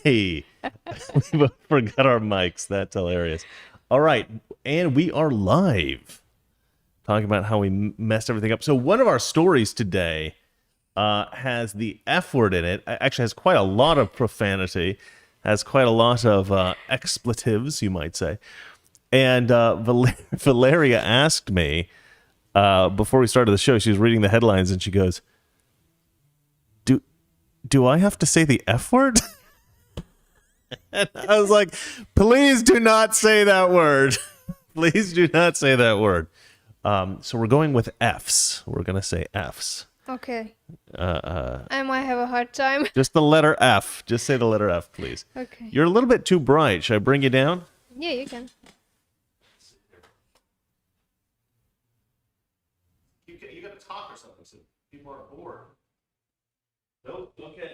Hey, we both forgot our mics. That's hilarious. All right, and we are live talking about how we messed everything up. So one of our stories today has the F word in it. Actually, has quite a lot of profanity, has quite a lot of expletives, you might say. And Valeria asked me before we started the show. She was reading the headlines, and she goes, "Do I have to say the F word?" And I was like, "Please do not say that word. Please do not say that word." So we're going with F's. We're gonna say F's. Okay. I might have a hard time. Just the letter F. Just say the letter F, please. Okay. You're a little bit too bright. Should I bring you down? Yeah, you can. You got to talk or something so people are bored. Nope. Okay.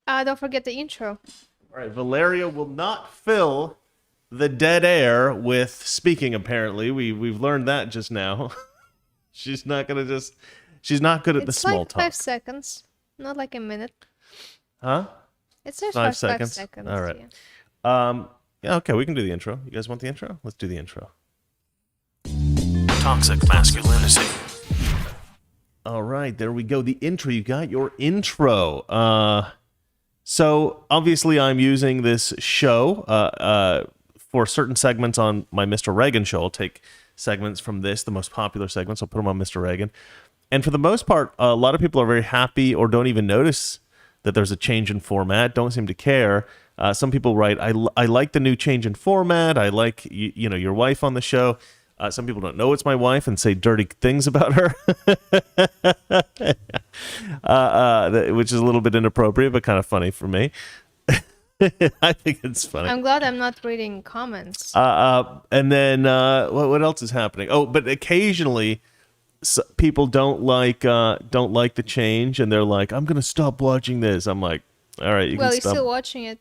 Don't forget the intro. All right. Valeria will not fill the dead air with speaking. Apparently, we've learned that just now. She's not gonna just. She's not good at the It's small like talk. 5 seconds, not like a minute. Huh? It says 5 5 seconds. seconds. All right. Yeah. Yeah. Okay. We can do the intro. You guys want the intro? Let's do the intro. Toxic masculinity. All right, there we go. The intro. You got your intro. So obviously, I'm using this show for certain segments on my Mr. Reagan show. I'll take segments from this, the most popular segments. I'll put them on Mr. Reagan. And for the most part, a lot of people are very happy or don't even notice that there's a change in format, don't seem to care. Some people write, I like the new change in format. I like, your wife on the show. Some people don't know it's my wife and say dirty things about her, which is a little bit inappropriate, but kind of funny for me. I think it's funny. I'm glad I'm not reading comments. And then what else is happening? Oh, but occasionally people don't like the change, and they're like, "I'm gonna stop watching this." I'm like, "All right, you Well, can you're stop." still watching it.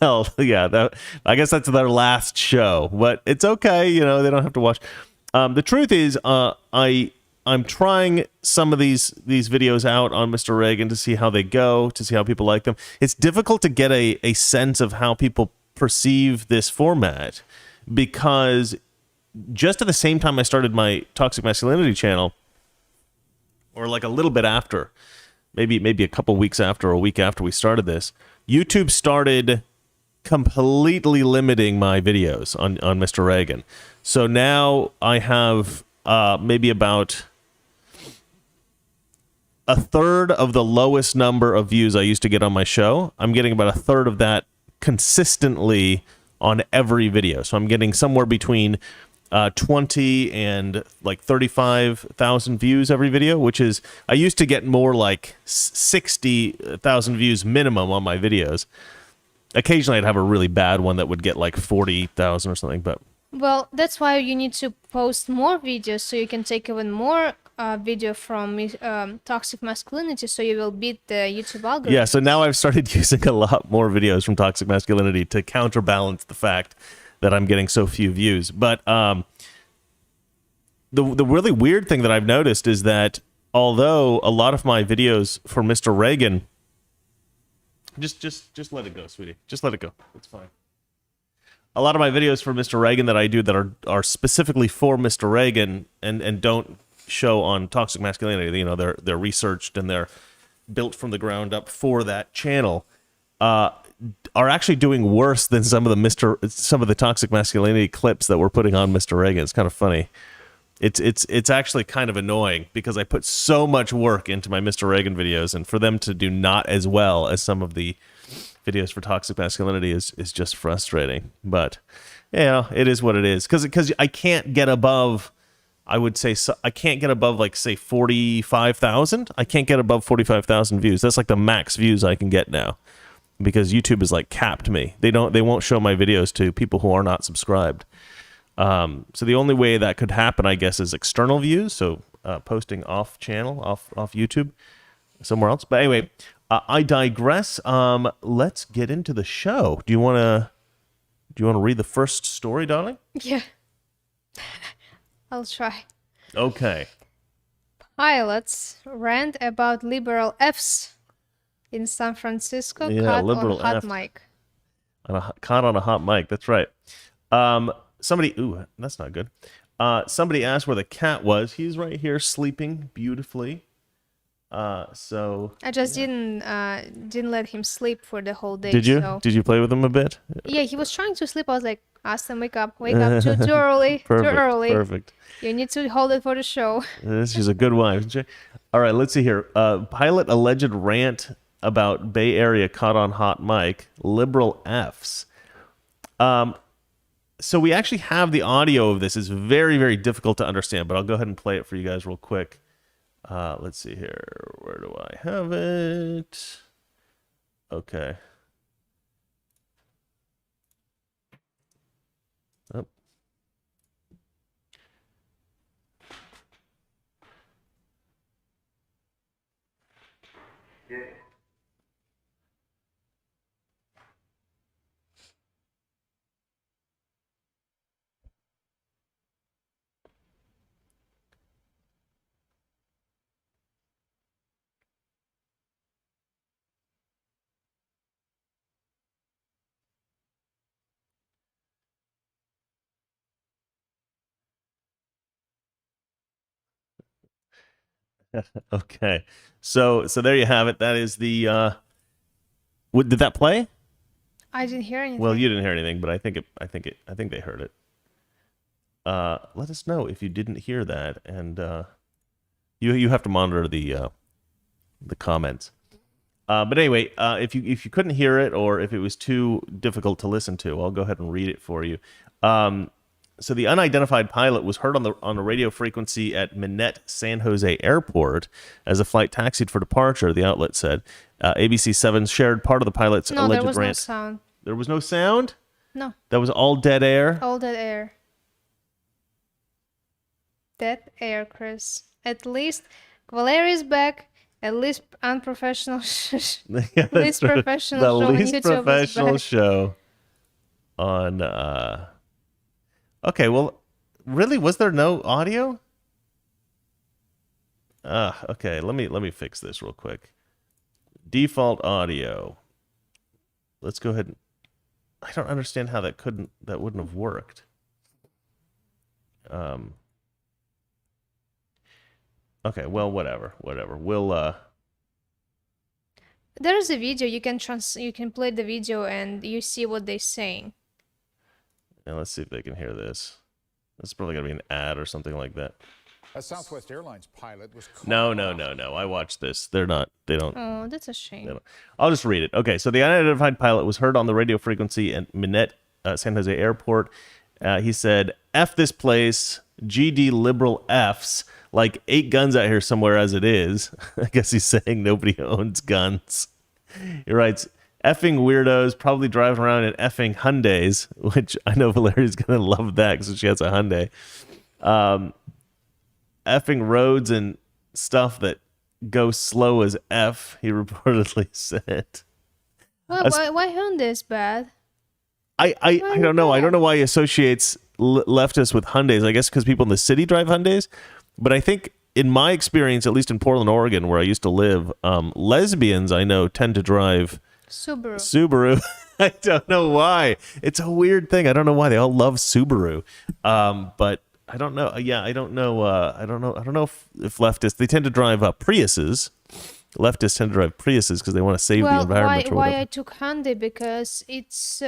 Well, yeah, I guess that's their last show, but it's okay. They don't have to watch. The truth is, I'm trying some of these videos out on Mr. Reagan to see how they go, to see how people like them. It's difficult to get a sense of how people perceive this format because just at the same time I started my Toxic Masculinity channel, or like a little bit after, maybe a couple weeks after or a week after we started this, YouTube started completely limiting my videos on Mr. Reagan. So now I have maybe about a third of the lowest number of views I used to get on my show. I'm getting about a third of that consistently on every video. So I'm getting somewhere between 20 and like 35,000 views every video, which is, I used to get more like 60,000 views minimum on my videos. Occasionally I'd have a really bad one that would get like 40,000 or something, but Well, that's why you need to post more videos so you can take even more video from toxic masculinity, so you will beat the YouTube algorithm. yeah, so now I've started using a lot more videos from Toxic Masculinity to counterbalance the fact that I'm getting so few views. But the really weird thing that I've noticed is that although a lot of my videos for Mr. Reagan, just let it go, sweetie. Just let it go. It's fine. A lot of my videos for Mr. Reagan that I do that are specifically for Mr. Reagan and don't show on Toxic Masculinity, they're researched and they're built from the ground up for that channel, are actually doing worse than some of the Toxic Masculinity clips that we're putting on Mr. Reagan. It's kind of funny. It's actually kind of annoying because I put so much work into my Mr. Reagan videos, and for them to do not as well as some of the videos for Toxic Masculinity is just frustrating. But it is what it is, because I can't get above, I would say, I can't get above like say 45,000. I can't get above 45,000 views. That's like the max views I can get now, because YouTube has like capped me. They won't show my videos to people who are not subscribed. So the only way that could happen, I guess, is external views. So posting off channel, off YouTube, somewhere else. But anyway, I digress. Let's get into the show. Do you want to read the first story, darling? Yeah. I'll try. Okay. Pilots rant about liberal Fs. in San Francisco, Yeah, caught on liberal hot F. mic. Caught on a hot mic. That's right. Somebody. Ooh, that's not good. Somebody asked where the cat was. He's right here sleeping beautifully. So I just didn't let him sleep for the whole day. did you? So Did you play with him a bit? yeah, he was trying to sleep. I was like, Austin, wake up, too early, Perfect. too early. Perfect. You need to hold it for the show. She's a good wife. Isn't she? All right, let's see here. Pilot alleged rant about Bay Area caught on hot mic. Liberal Fs. So we actually have the audio of this. It's very, very difficult to understand, but I'll go ahead and play it for you guys real quick. Let's see here. Where do I have it? Okay. Oh. Okay. So there you have it. That is the did that play? I didn't hear anything. Well, you didn't hear anything, but I think they heard it. Let us know if you didn't hear that, and you have to monitor the comments. But anyway, if you couldn't hear it, or if it was too difficult to listen to, I'll go ahead and read it for you. So the unidentified pilot was heard on a radio frequency at Minette San Jose Airport as the flight taxied for departure, the outlet said. ABC7 shared part of the pilot's No, alleged there was rant. no sound. There was no sound? No. That was all dead air? All dead air. Dead air, Chris. At least Valeria's back. At least unprofessional. Yeah, least true. professional the show on least YouTube is professional back. show on Okay, well, really, was there no audio? Okay, let me fix this real quick. Default audio. Let's go ahead and I don't understand how that wouldn't have worked. Okay, well, whatever. We'll There's a video. You can play the video and you see what they're saying. now let's see if they can hear this. This is probably gonna be an ad or something like that. A Southwest Airlines pilot was caught. No. I watched this. They don't. Oh, that's a shame. I'll just read it. Okay, so the unidentified pilot was heard on the radio frequency at Minette San Jose Airport. He said, F this place, GD liberal Fs, like 8 guns out here somewhere as it is. I guess he's saying nobody owns guns. He writes, effing weirdos probably driving around in effing Hyundais, which I know Valeria's going to love that because she has a Hyundai. Effing roads and stuff that go slow as F, he reportedly said. Well, why Hyundai is bad? I don't know. I don't know why he associates leftists with Hyundais. I guess because people in the city drive Hyundais. But I think in my experience, at least in Portland, Oregon, where I used to live, lesbians I know tend to drive Subaru. I don't know why. It's a weird thing. I don't know why they all love Subaru. But I don't know. Yeah, I don't know. I don't know if leftists, they tend to drive Priuses. Leftists tend to drive Priuses because they want to save the environment. Why I took Hyundai? Because it's.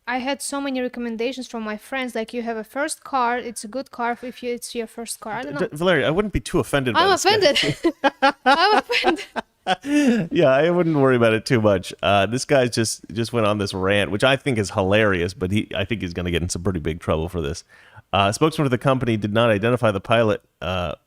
I had so many recommendations from my friends. Like, you have a first car. It's a good car if it's your first car. I don't know. Valeria, I wouldn't be too offended. I'm offended. I'm offended. Yeah, I wouldn't worry about it too much. This guy just went on this rant, which I think is hilarious, but I think he's going to get in some pretty big trouble for this. A spokesman for the company did not identify the pilot, but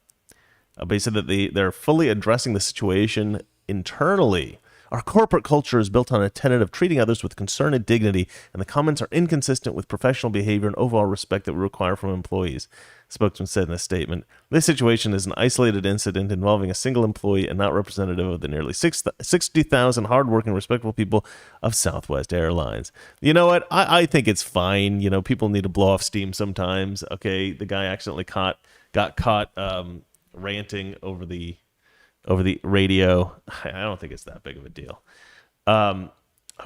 he said that they're fully addressing the situation internally. Our corporate culture is built on a tenet of treating others with concern and dignity, and the comments are inconsistent with professional behavior and overall respect that we require from employees, the spokesman said in a statement. This situation is an isolated incident involving a single employee and not representative of the nearly 60,000 hardworking, respectable people of Southwest Airlines. You know what? I think it's fine. You know, people need to blow off steam sometimes. Okay, the guy accidentally got caught ranting over the over the radio. I don't think it's that big of a deal. I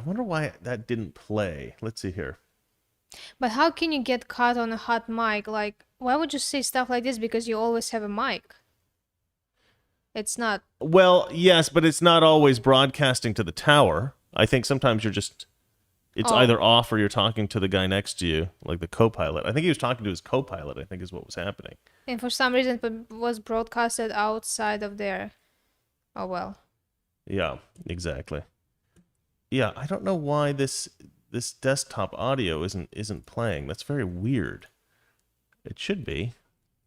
wonder why that didn't play. Let's see here. But how can you get caught on a hot mic? Like, why would you say stuff like this? Because you always have a mic. It's not. Well, yes, but it's not always broadcasting to the tower. I think sometimes it's either off or you're talking to the guy next to you, like the co-pilot. I think he was talking to his co-pilot, I think is what was happening. And for some reason it was broadcasted outside of there. Oh, well. Yeah, exactly. Yeah, I don't know why this desktop audio isn't playing. That's very weird. It should be.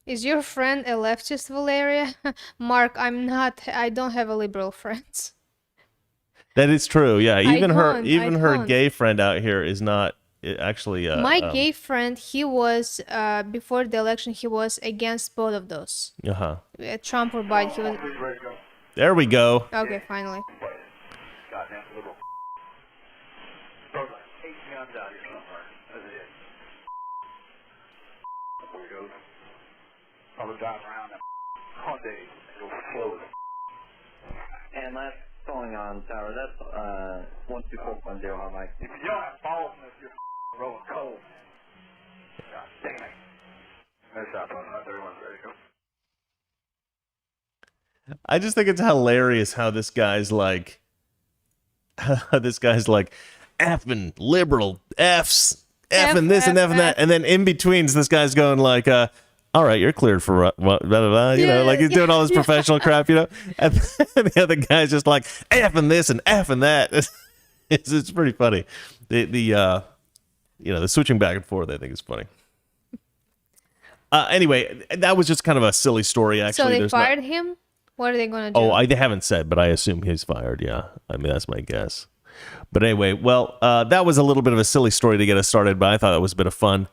Is your friend a leftist, Valeria? Mark, I'm not. I don't have a liberal friends. That is true. Yeah, even her don't. gay friend out here is not actually. My gay friend, he was before the election, he was against both of those. Trump or Biden. He was. There we go. Okay, finally. Goddamn liberal. Bro, 8 guns out here somewhere. As it is. There we go. Probably drive around that all day and go slow. And last calling on tower, that's 12410 on Mike. If you don't have balls in this, you're rolling cold. God damn it. Nice shot, bro. Everyone's ready to go. I just think it's hilarious how this guy's like effing liberal, F's, effing this and effing that, and then in betweens this guy's going like, all right, you're cleared for blah, blah, blah, you know, like he's doing all this professional crap, you know, and the other guy's just like effing this and effing that. It's pretty funny. The switching back and forth I think is funny. Anyway, that was just kind of a silly story. Actually, So they fired him. What are they going to do? Oh, they haven't said, but I assume he's fired. Yeah, I mean that's my guess. But anyway, well, that was a little bit of a silly story to get us started, but I thought it was a bit of fun.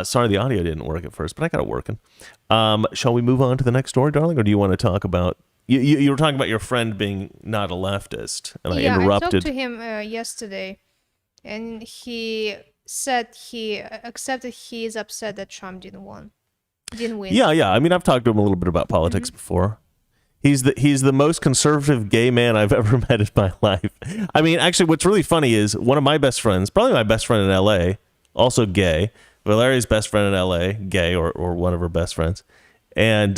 Sorry, the audio didn't work at first, but I got it working. Shall we move on to the next story, darling, or do you want to talk about? You were talking about your friend being not a leftist, and I interrupted. I talked to him yesterday, and he said he accepted he is upset that Trump didn't win. Yeah. I mean, I've talked to him a little bit about politics before. He's the most conservative gay man I've ever met in my life. I mean, actually, what's really funny is one of my best friends, probably my best friend in L.A., also gay. Valeria's best friend in L.A., gay, or one of her best friends. And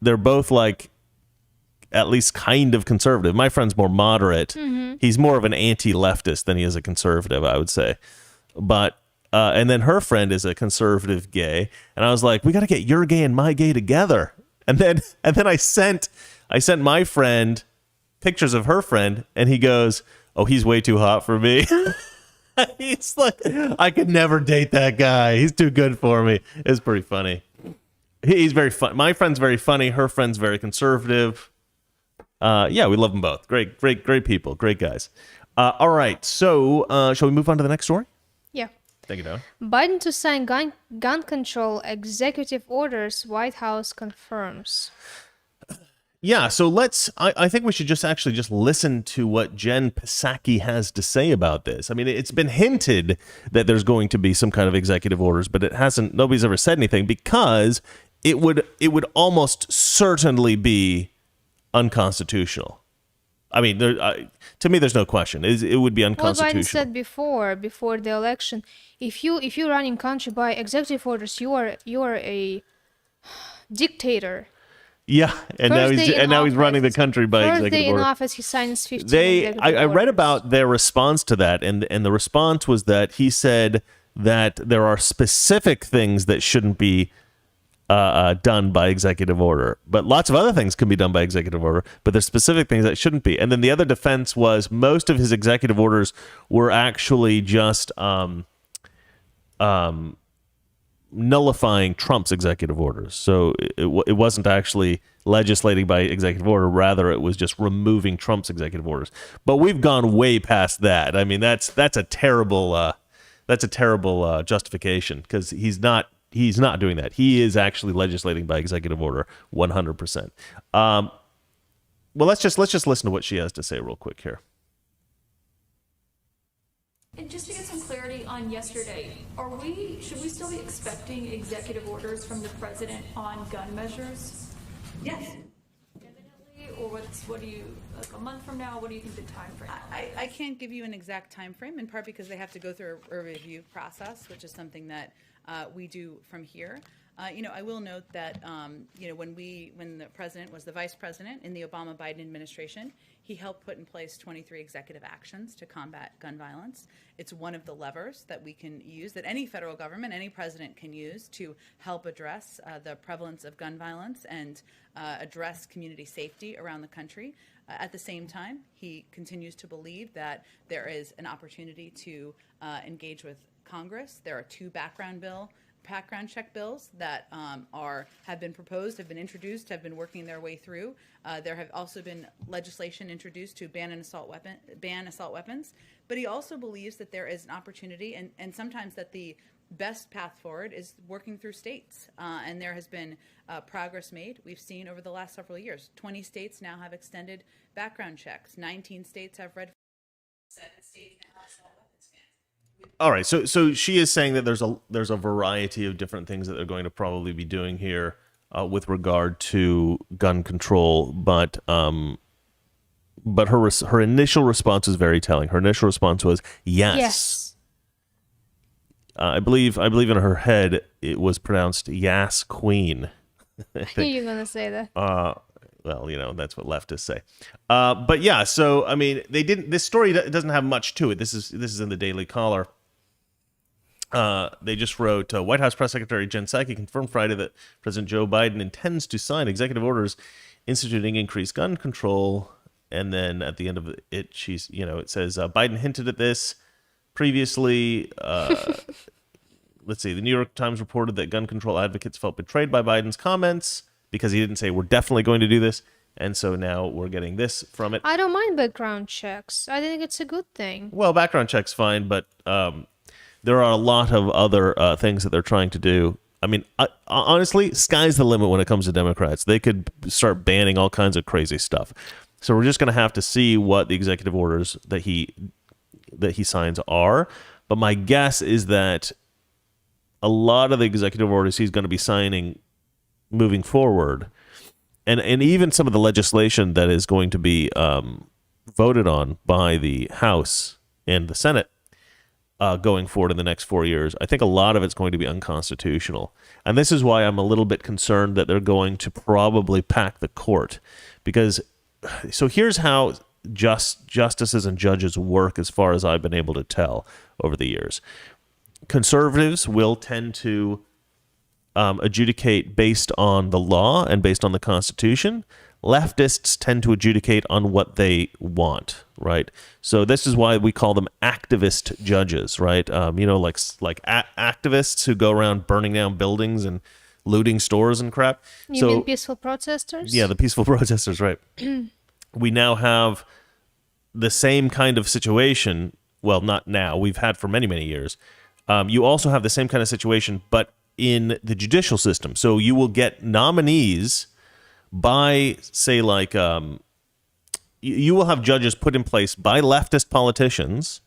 they're both, like, at least kind of conservative. My friend's more moderate. He's more of an anti-leftist than he is a conservative, I would say. But and then her friend is a conservative gay. And I was like, we got to get your gay and my gay together. And then I sent my friend pictures of her friend, and he goes, "Oh, he's way too hot for me." He's like, I could never date that guy. He's too good for me. It's pretty funny. He's very fun. My friend's very funny. Her friend's very conservative. Yeah, we love them both. Great people. Great guys. All right. So, shall we move on to the next story? Yeah. Thank you, Don. Biden to sign gun control executive orders, White House confirms. Yeah, so I think we should just listen to what Jen Psaki has to say about this. I mean, it's been hinted that there's going to be some kind of executive orders, but nobody's ever said anything because it would almost certainly be unconstitutional. I mean, to me, there's no question. It would be unconstitutional. Well, Biden said before the election, if you're running country by executive orders, you are a dictator. Yeah, and now he's running the country by executive order. First day in office, he signs 15 I read about their response to that, and the response was that he said that there are specific things that shouldn't be done by executive order, but lots of other things can be done by executive order, but there's specific things that shouldn't be. And then the other defense was most of his executive orders were actually just nullifying Trump's executive orders. So it wasn't actually legislating by executive order, rather it was just removing Trump's executive orders. But we've gone way past that. I mean, that's a terrible justification, because he's not doing that. He is actually legislating by executive order 100%. Well, let's just listen to what she has to say real quick here. And just to get some clarity on yesterday, should we still be expecting executive orders from the president on gun measures? Yes. or what do you, like a month from now, what do you think the time frame? I can't give you an exact time frame, in part because they have to go through a review process, which is something that we do from here. I will note that when the president was the vice president in the Obama-Biden administration, he helped put in place 23 executive actions to combat gun violence. It's one of the levers that we can use, that any federal government, any president can use to help address the prevalence of gun violence and address community safety around the country. At the same time, he continues to believe that there is an opportunity to engage with Congress. There are two background check bills that have been proposed, have been introduced, have been working their way through. There have also been legislation introduced to ban assault weapons. But he also believes that there is an opportunity, and sometimes that the best path forward is working through states. And there has been progress made. We've seen over the last several years, 20 states now have extended background checks. 19 states have red. 7 states now have assault weapons bans. All right, so she is saying that there's a variety of different things that they're going to probably be doing here with regard to gun control, but her initial response is very telling. Her initial response was yes. Yes. I believe in her head it was pronounced "Yas Queen." You're gonna say that. Well, that's what leftists say. But yeah, so I mean, they didn't. This story doesn't have much to it. This is in the Daily Caller. They just wrote, White House Press Secretary Jen Psaki confirmed Friday that President Joe Biden intends to sign executive orders instituting increased gun control. And then at the end of it, it says Biden hinted at this previously. Let's see. The New York Times reported that gun control advocates felt betrayed by Biden's comments because he didn't say we're definitely going to do this. And so now we're getting this from it. I don't mind background checks. I think it's a good thing. Well, background check's fine, but there are a lot of other things that they're trying to do. I mean, honestly, sky's the limit when it comes to Democrats. They could start banning all kinds of crazy stuff. So we're just going to have to see what the executive orders that he signs are. But my guess is that a lot of the executive orders he's going to be signing moving forward, and even some of the legislation that is going to be voted on by the House and the Senate going forward in the next 4 years, I think a lot of it's going to be unconstitutional. And this is why I'm a little bit concerned that they're going to probably pack the court. Because, so here's how justices and judges work as far as I've been able to tell over the years. Conservatives will tend to adjudicate based on the law and based on the Constitution. Leftists tend to adjudicate on what they want, right? So this is why we call them activist judges, right? Activists who go around burning down buildings and looting stores and crap. You mean peaceful protesters? Yeah, the peaceful protesters, right. We now have the same kind of situation. Well, not now. We've had for many, many years. You also have the same kind of situation, but in the judicial system. So you will get nominees by, say, you will have judges put in place by leftist politicians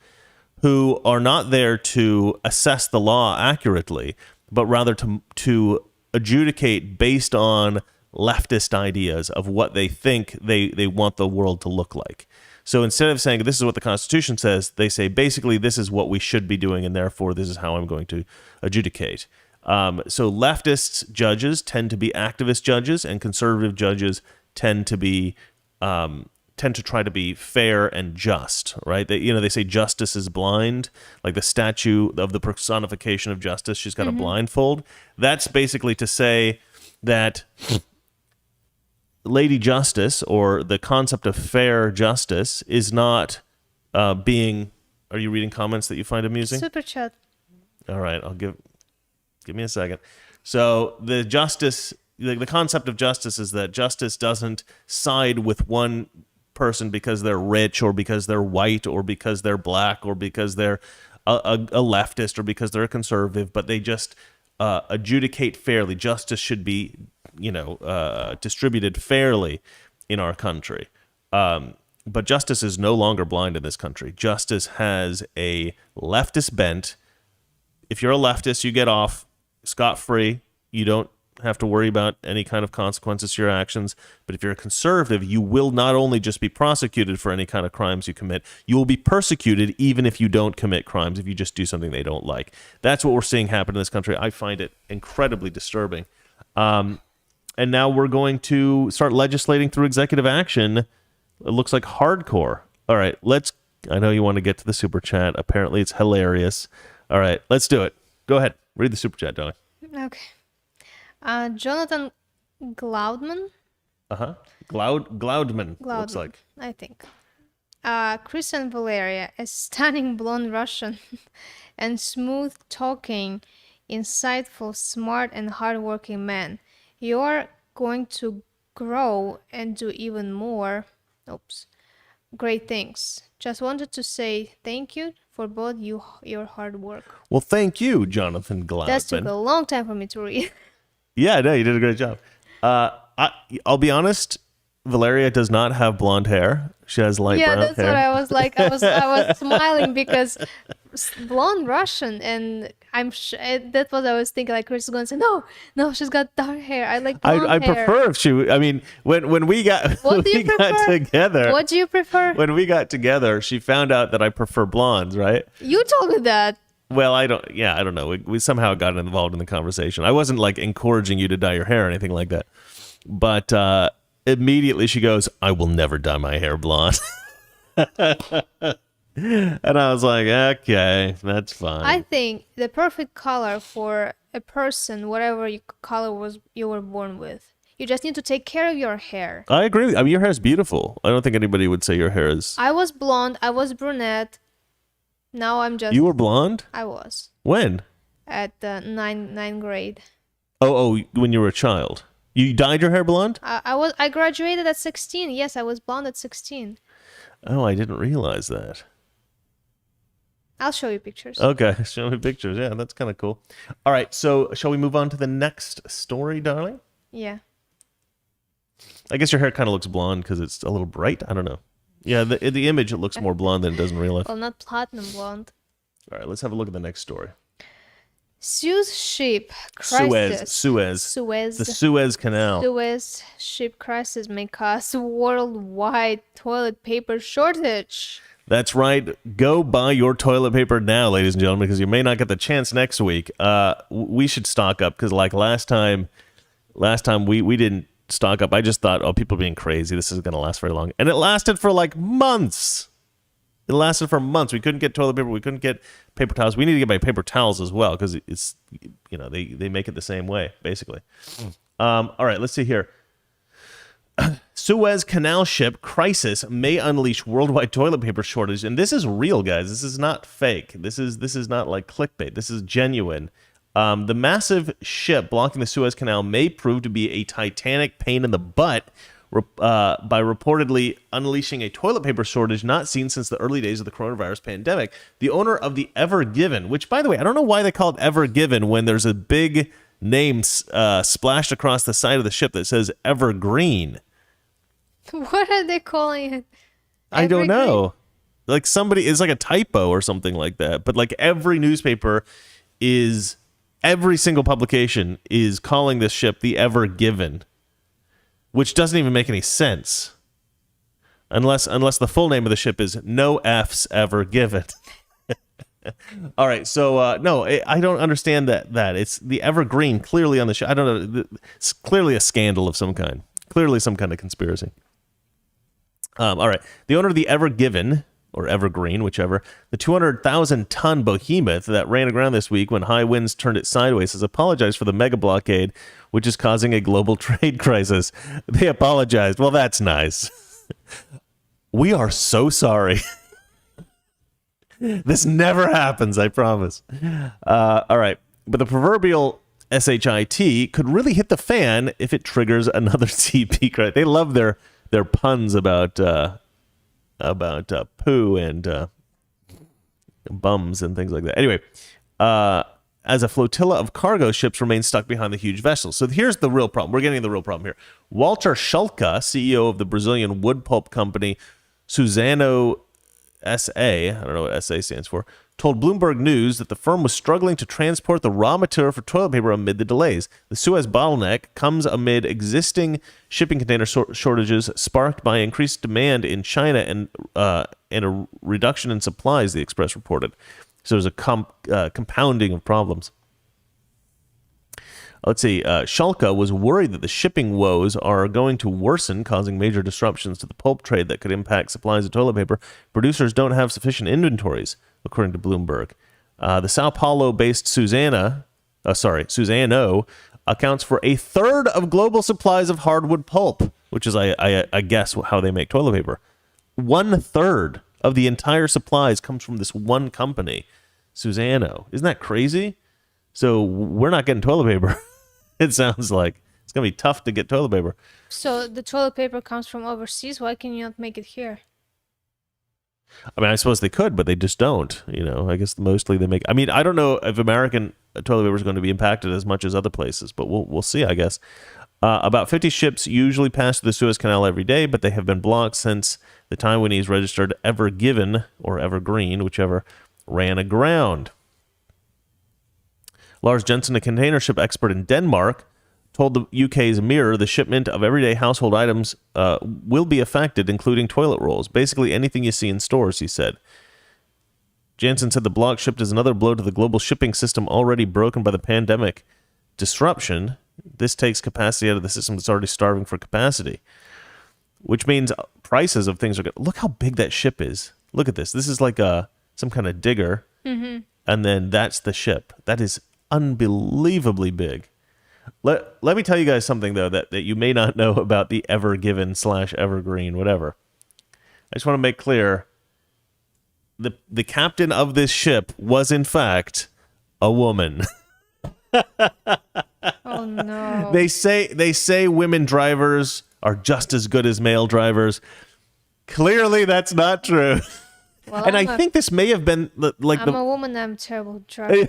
who are not there to assess the law accurately, but rather to adjudicate based on leftist ideas of what they think they want the world to look like. So instead of saying this is what the Constitution says, they say basically this is what we should be doing, and therefore this is how I'm going to adjudicate. So leftist judges tend to be activist judges, and conservative judges tend to try to be fair and just, right? They say justice is blind, like the statue of the personification of justice. She's got a blindfold. That's basically to say that Lady Justice, or the concept of fair justice, is not being. Are you reading comments that you find amusing? Super chat. All right, Give me a second. So the concept of justice is that justice doesn't side with one person because they're rich, or because they're white, or because they're black, or because they're a leftist, or because they're a conservative, but they just adjudicate fairly. Justice should be, distributed fairly in our country. But justice is no longer blind in this country. Justice has a leftist bent. If you're a leftist, you get off scot-free. You don't have to worry about any kind of consequences to your actions. But if you're a conservative, you will not only just be prosecuted for any kind of crimes you commit, you will be persecuted even if you don't commit crimes, if you just do something they don't like. That's what we're seeing happen in this country. I find it incredibly disturbing. And now we're going to start legislating through executive action. It looks like hardcore. All right, I know you want to get to the super chat. Apparently it's hilarious. All right, let's do it. Go ahead. Read the super chat, darling. Okay. Jonathan Gloudman. Gloudman, looks like. I think. Chris and Valeria, a stunning blonde Russian and smooth-talking, insightful, smart, and hardworking man. You're going to grow and do even more great things. Just wanted to say thank you for both your hard work. Well, thank you, Jonathan Gloudman. That took a long time for me to read. Yeah, no, you did a great job. I'll be honest, Valeria does not have blonde hair. She has light brown hair. Yeah, that's what I was like. I was smiling because blonde Russian, and that's what I was thinking. Like Chris is going to say, no, she's got dark hair. I like blonde I hair. prefer if she. I mean, when we got got together. What do you prefer? When we got together, she found out that I prefer blondes. Right? You told me that. Well, I don't know. We somehow got involved in the conversation. I wasn't like encouraging you to dye your hair or anything like that. But immediately she goes, I will never dye my hair blonde. And I was like, okay, that's fine. I think the perfect color for a person, whatever color you were born with, you just need to take care of your hair. I agree. I mean, your hair is beautiful. I don't think anybody would say your hair is... I was blonde. I was brunette. Now I'm just... You were blonde? I was. When? At the ninth grade. Oh, when you were a child. You dyed your hair blonde? I graduated at 16. Yes, I was blonde at 16. Oh, I didn't realize that. I'll show you pictures. Okay, show me pictures. Yeah, that's kind of cool. All right, so shall we move on to the next story, darling? Yeah. I guess your hair kind of looks blonde because it's a little bright. I don't know. Yeah, the image, it looks more blonde than it does in real life. Well, not platinum blonde. All right, let's have a look at the next story. Suez ship crisis. Suez. The Suez Canal. Suez ship crisis may cause worldwide toilet paper shortage. That's right. Go buy your toilet paper now, ladies and gentlemen, because you may not get the chance next week. We should stock up because, like last time we didn't stock up. I just thought, oh, people are being crazy. This isn't going to last very long, and it lasted for like months. It lasted for months. We couldn't get toilet paper. We couldn't get paper towels. We need to get my paper towels as well because it's, they make it the same way basically. All right, let's see here. Suez Canal ship crisis may unleash worldwide toilet paper shortage, and this is real, guys. This is not fake. This is not like clickbait. This is genuine. The massive ship blocking the Suez Canal may prove to be a titanic pain in the butt by reportedly unleashing a toilet paper shortage not seen since the early days of the coronavirus pandemic. The owner of the Ever Given, which, by the way, I don't know why they call it Ever Given when there's a big name splashed across the side of the ship that says Evergreen. What are they calling it? I don't know. Like somebody is like a typo or something like that. But like every single publication is calling this ship the Ever Given, which doesn't even make any sense. Unless the full name of the ship is No F's Ever Given. All right, so no, I don't understand that. It's the Evergreen clearly on the ship. I don't know. It's clearly a scandal of some kind. Clearly some kind of conspiracy. All right. The owner of the Ever Given, or Evergreen, whichever, the 200,000-ton behemoth that ran aground this week when high winds turned it sideways, has apologized for the mega blockade, which is causing a global trade crisis. They apologized. Well, that's nice. We are so sorry. This never happens, I promise. All right. But the proverbial SHIT could really hit the fan if it triggers another TP credit. They love their puns about poo and bums and things like that. Anyway, as a flotilla of cargo ships remain stuck behind the huge vessels. So here's the real problem. We're getting to the real problem here. Walter Schulka, CEO of the Brazilian wood pulp company Suzano SA, I don't know what SA stands for, told Bloomberg News that the firm was struggling to transport the raw material for toilet paper amid the delays. The Suez bottleneck comes amid existing shipping container shortages sparked by increased demand in China and a reduction in supplies, the Express reported. So there's a compounding of problems. Let's see. Schalke was worried that the shipping woes are going to worsen, causing major disruptions to the pulp trade that could impact supplies of toilet paper. Producers don't have sufficient inventories, according to Bloomberg. The Sao Paulo-based Suzano accounts for a third of global supplies of hardwood pulp, which is, I guess, how they make toilet paper. 1/3 of the entire supplies comes from this one company, Suzano. Isn't that crazy? So we're not getting toilet paper. It sounds like it's going to be tough to get toilet paper. So the toilet paper comes from overseas. Why can you not make it here? I mean, I suppose they could, but they just don't. I guess mostly they make. I mean, I don't know if American toilet paper is going to be impacted as much as other places, but we'll see, I guess. About 50 ships usually pass through the Suez Canal every day, but they have been blocked since the Taiwanese registered Ever Given or Evergreen, whichever, ran aground. Lars Jensen, a container ship expert in Denmark, told the UK's Mirror the shipment of everyday household items will be affected, including toilet rolls. Basically anything you see in stores, he said. Jansen said the block shipped is another blow to the global shipping system already broken by the pandemic disruption. This takes capacity out of the system that's already starving for capacity, which means prices of things are good. Look how big that ship is. Look at this. This is like some kind of digger, and then that's the ship. That is unbelievably big. Let me tell you guys something, though, that you may not know about the Ever Given / Evergreen, whatever. I just want to make clear, the captain of this ship was, in fact, a woman. Oh, no. They say women drivers are just as good as male drivers. Clearly, that's not true. Well, and I think this may have been I'm a woman. I'm a terrible driver.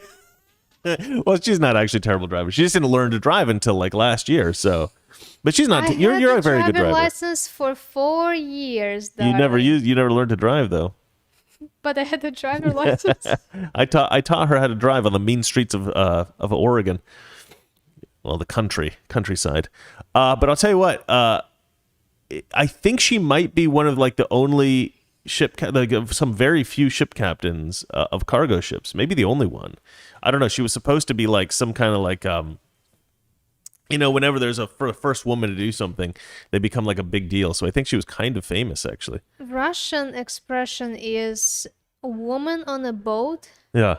Well, she's not actually a terrible driver. She just didn't learn to drive until like last year. So, but she's not. You're a very good driver. License for 4 years. You never learned to drive though. But I had a driver license. I taught her how to drive on the mean streets of Oregon. Well, the countryside. But I'll tell you what. I think she might be one of like the only some very few ship captains of cargo ships. Maybe the only one. I don't know. She was supposed to be like some kind of like, whenever there's a first woman to do something, they become like a big deal. So I think she was kind of famous, actually. Russian expression is a woman on a boat. Yeah.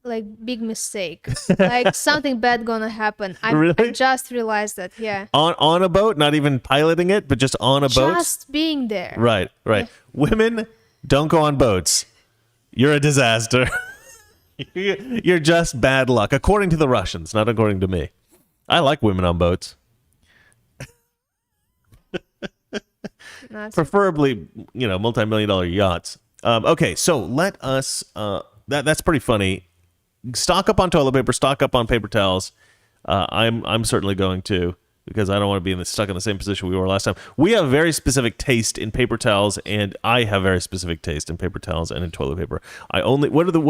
Like big mistake. Like something bad gonna happen. Really? I just realized that. Yeah. On a boat, not even piloting it, but just on a boat. Just being there. Right. Yeah. Women, don't go on boats. You're a disaster. You're just bad luck, according to the Russians, not according to me. I like women on boats. Preferably, multi-million-dollar yachts. Okay, so let us. That's pretty funny. Stock up on toilet paper. Stock up on paper towels. I'm certainly going to, because I don't want to be stuck in the same position we were last time. We have very specific taste in paper towels, and I have very specific taste in paper towels and in toilet paper. I only what is the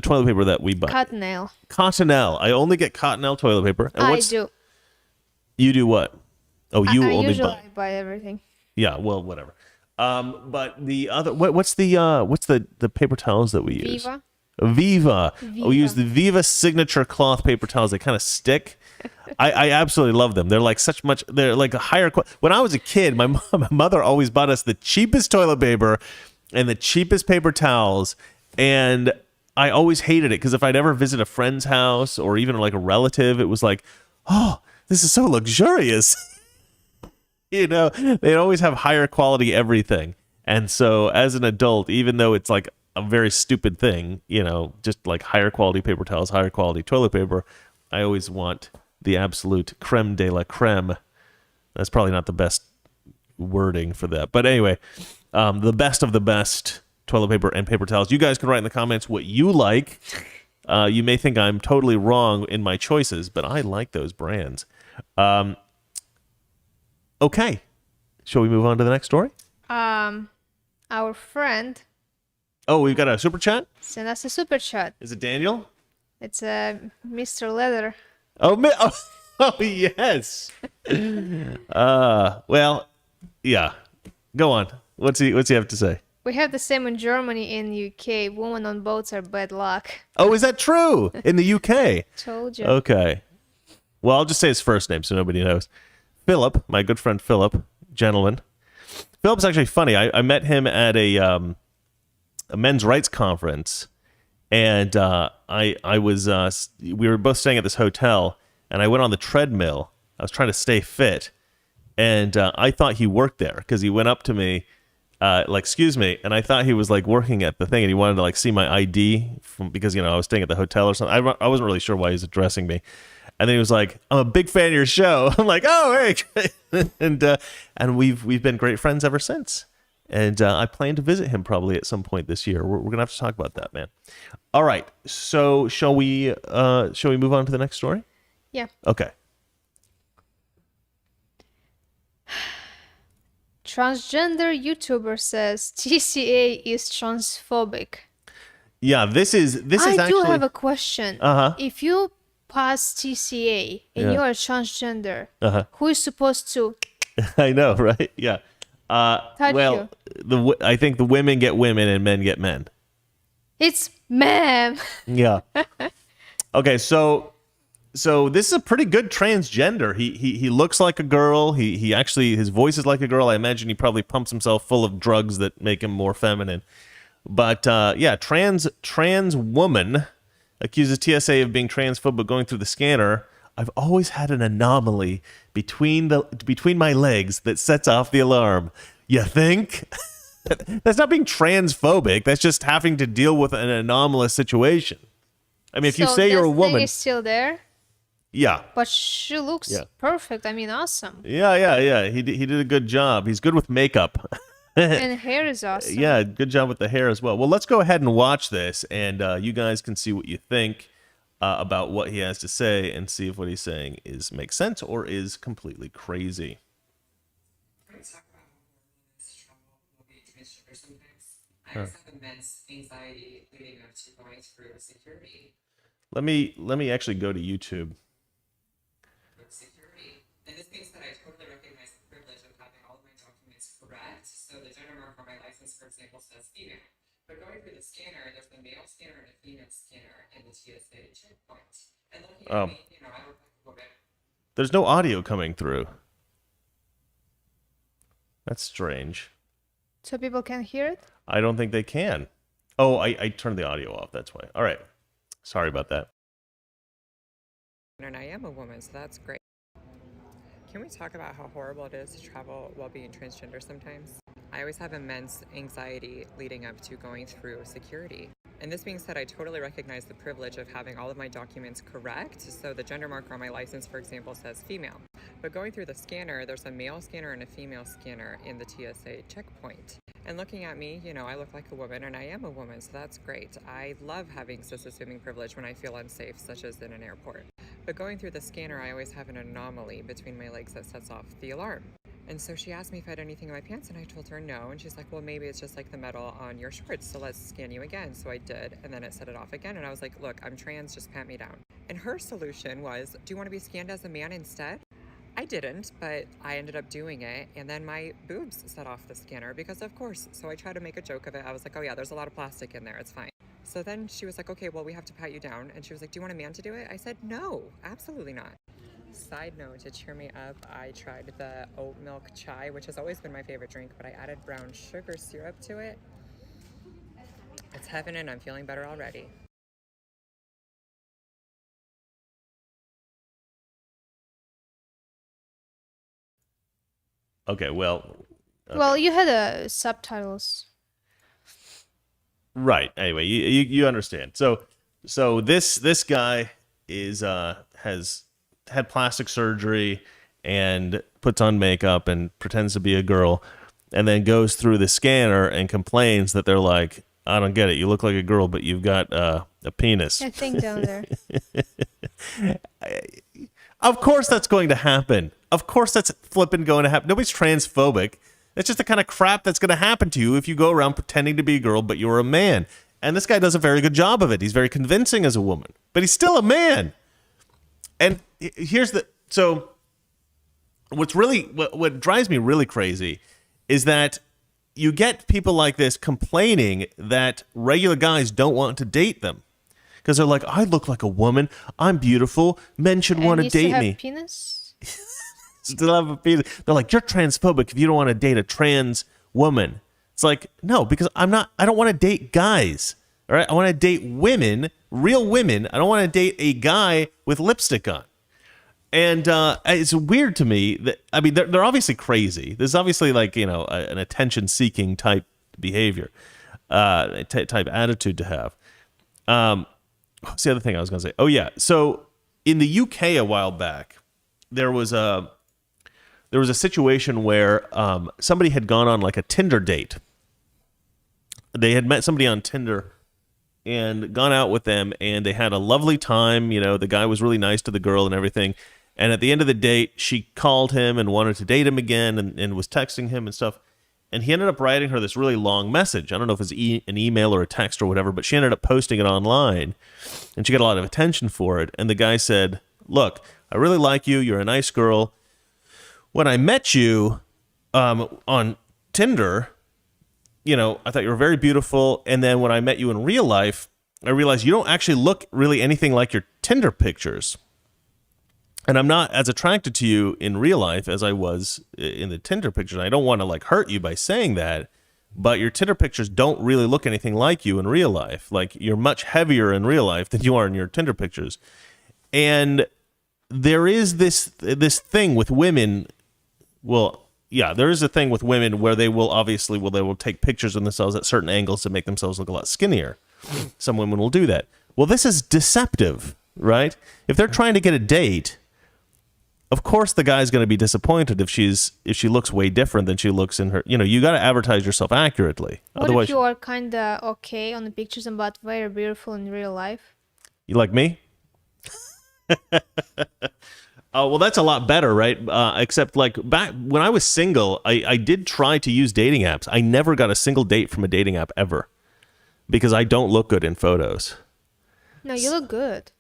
toilet paper that we buy? Cottonelle. Cottonelle. I only get Cottonelle toilet paper. And I do. You do what? Oh, you I only usually buy everything. Yeah, well, whatever. But the other what's the paper towels that we use? Viva. We use the Viva signature cloth paper towels. They kind of stick. I absolutely love them. They're like they're like a higher quality. When I was a kid, my mother always bought us the cheapest toilet paper and the cheapest paper towels, and I always hated it because if I'd ever visit a friend's house or even like a relative, it was like, oh, this is so luxurious. They'd always have higher quality everything. And so as an adult, even though it's like a very stupid thing, just like higher quality paper towels, higher quality toilet paper, I always want the absolute creme de la creme. That's probably not the best wording for that. But anyway, the best of the best toilet paper and paper towels. You guys can write in the comments what you like. You may think I'm totally wrong in my choices, but I like those brands. Okay. Shall we move on to the next story? our friend Oh, we've got a super chat. sent us a super chat. Is it Daniel? It's Mr. Leather. Oh, oh yes. Well, yeah. Go on. What's he have to say? We have the same in Germany and UK. Women on boats are bad luck. Oh, is that true? In the UK? Told you. Okay. Well, I'll just say his first name so nobody knows. Philip, my good friend Philip, gentleman. Philip's actually funny. I met him at a men's rights conference, and I was we were both staying at this hotel, and I went on the treadmill. I was trying to stay fit, and I thought he worked there because he went up to me, like, excuse me, and I thought he was like working at the thing, and he wanted to like see my ID because I was staying at the hotel or something. I wasn't really sure why he was addressing me. And then he was like, "I'm a big fan of your show." I'm like, "Oh, hey!" and we've been great friends ever since. And I plan to visit him probably at some point this year. We're gonna have to talk about that, man. All right. So shall we move on to the next story? Yeah. Okay. Transgender YouTuber says TCA is transphobic. Yeah. This is I actually. do have a question. Uh-huh. If you pass TCA and Yeah. you are transgender, Uh-huh. who is supposed to I know, right? Yeah. touch Well, you? I think the women get women and men get men. It's ma'am. Yeah. Okay, so this is a pretty good transgender. He looks like a girl. He actually, his voice is like a girl. I imagine he probably pumps himself full of drugs that make him more feminine. But yeah, trans woman accuses TSA of being transphobic going through the scanner. I've always had an anomaly between my legs that sets off the alarm. You think? That's not being transphobic. That's just having to deal with an anomalous situation. I mean, if you So say you're a that thing woman, is still there, yeah, but she looks Yeah. perfect. I mean, awesome. yeah. He did a good job. He's good with makeup. And hair is awesome. Yeah, good job with the hair as well. Well, let's go ahead and watch this, and you guys can see what you think about what he has to say, and see if what he's saying makes sense or is completely crazy. I talk about how this travel will be transgender sometimes. I just have immense anxiety leading up to going through security. Let me actually go to YouTube. Security. And this means that I totally recognize the privilege of having all of my documents correct. So the gender mark on my license, for example, says female. But going through the scanner, there's a male scanner and a female scanner in the TSA checkpoint. And looking at me, I look like a woman. There's no audio coming through. That's strange. So people can hear it? I don't think they can. Oh, I turned the audio off. That's why. All right. Sorry about that. And I am a woman, so that's great. Can we talk about how horrible it is to travel while being transgender sometimes? I always have immense anxiety leading up to going through security. And this being said, I totally recognize the privilege of having all of my documents correct. So the gender marker on my license, for example, says female. But going through the scanner, there's a male scanner and a female scanner in the TSA checkpoint. And looking at me, I look like a woman, and I am a woman, so that's great. I love having cis-assuming privilege when I feel unsafe, such as in an airport. But going through the scanner, I always have an anomaly between my legs that sets off the alarm. And so she asked me if I had anything in my pants, and I told her no. And she's like, well, maybe it's just like the metal on your shorts, so let's scan you again. So I did, and then it set it off again. And I was like, look, I'm trans, just pat me down. And her solution was, do you want to be scanned as a man instead? I didn't, but I ended up doing it, and then my boobs set off the scanner because of course. So I tried to make a joke of it. I was like, oh yeah, there's a lot of plastic in there, it's fine. So then she was like, okay, well, we have to pat you down. And she was like, do you want a man to do it? I said, no, absolutely not. Side note, to cheer me up, I tried the oat milk chai, which has always been my favorite drink, but I added brown sugar syrup to it. It's heaven, and I'm feeling better already. Okay, well. Well, you had subtitles. Right. Anyway, you understand. So this guy has had plastic surgery and puts on makeup and pretends to be a girl, and then goes through the scanner and complains that they're like, I don't get it. You look like a girl, but you've got a penis. That thing down there. Of course that's going to happen. Of course that's flipping going to happen. Nobody's transphobic. That's just the kind of crap that's going to happen to you if you go around pretending to be a girl, but you're a man. And this guy does a very good job of it. He's very convincing as a woman, but he's still a man. And here's so what drives me really crazy is that you get people like this complaining that regular guys don't want to date them because they're like, I look like a woman. I'm beautiful. Men should want to date me. Penis? Still have a penis. They're like, you're transphobic if you don't want to date a trans woman. It's like, no, because I don't want to date guys. All right. I want to date women, real women. I don't want to date a guy with lipstick on. And it's weird to me that, I mean, they're obviously crazy. There's obviously like, an attention seeking type behavior, type attitude to have. What's the other thing I was going to say? Oh yeah. So in the UK a while back, there was a situation where somebody had gone on like a Tinder date. They had met somebody on Tinder and gone out with them, and they had a lovely time. The guy was really nice to the girl and everything. And at the end of the date, she called him and wanted to date him again and was texting him and stuff. And he ended up writing her this really long message. I don't know if it's an email or a text or whatever, but she ended up posting it online, and she got a lot of attention for it. And the guy said, look, I really like you. You're a nice girl. When I met you on Tinder, I thought you were very beautiful. And then when I met you in real life, I realized you don't actually look really anything like your Tinder pictures. And I'm not as attracted to you in real life as I was in the Tinder pictures. I don't want to like hurt you by saying that, but your Tinder pictures don't really look anything like you in real life. Like, you're much heavier in real life than you are in your Tinder pictures. And there is this thing with women. Well, yeah, there is a thing with women where they will take pictures of themselves at certain angles to make themselves look a lot skinnier. Some women will do that. Well, this is deceptive, right? If they're trying to get a date, of course the guy's going to be disappointed if she looks way different than she looks in her. You got to advertise yourself accurately. What Otherwise, if you are kind of okay on the pictures and but very beautiful in real life? You like me? Oh, well, that's a lot better, right? Except like back when I was single, I did try to use dating apps. I never got a single date from a dating app ever because I don't look good in photos. No, you look good.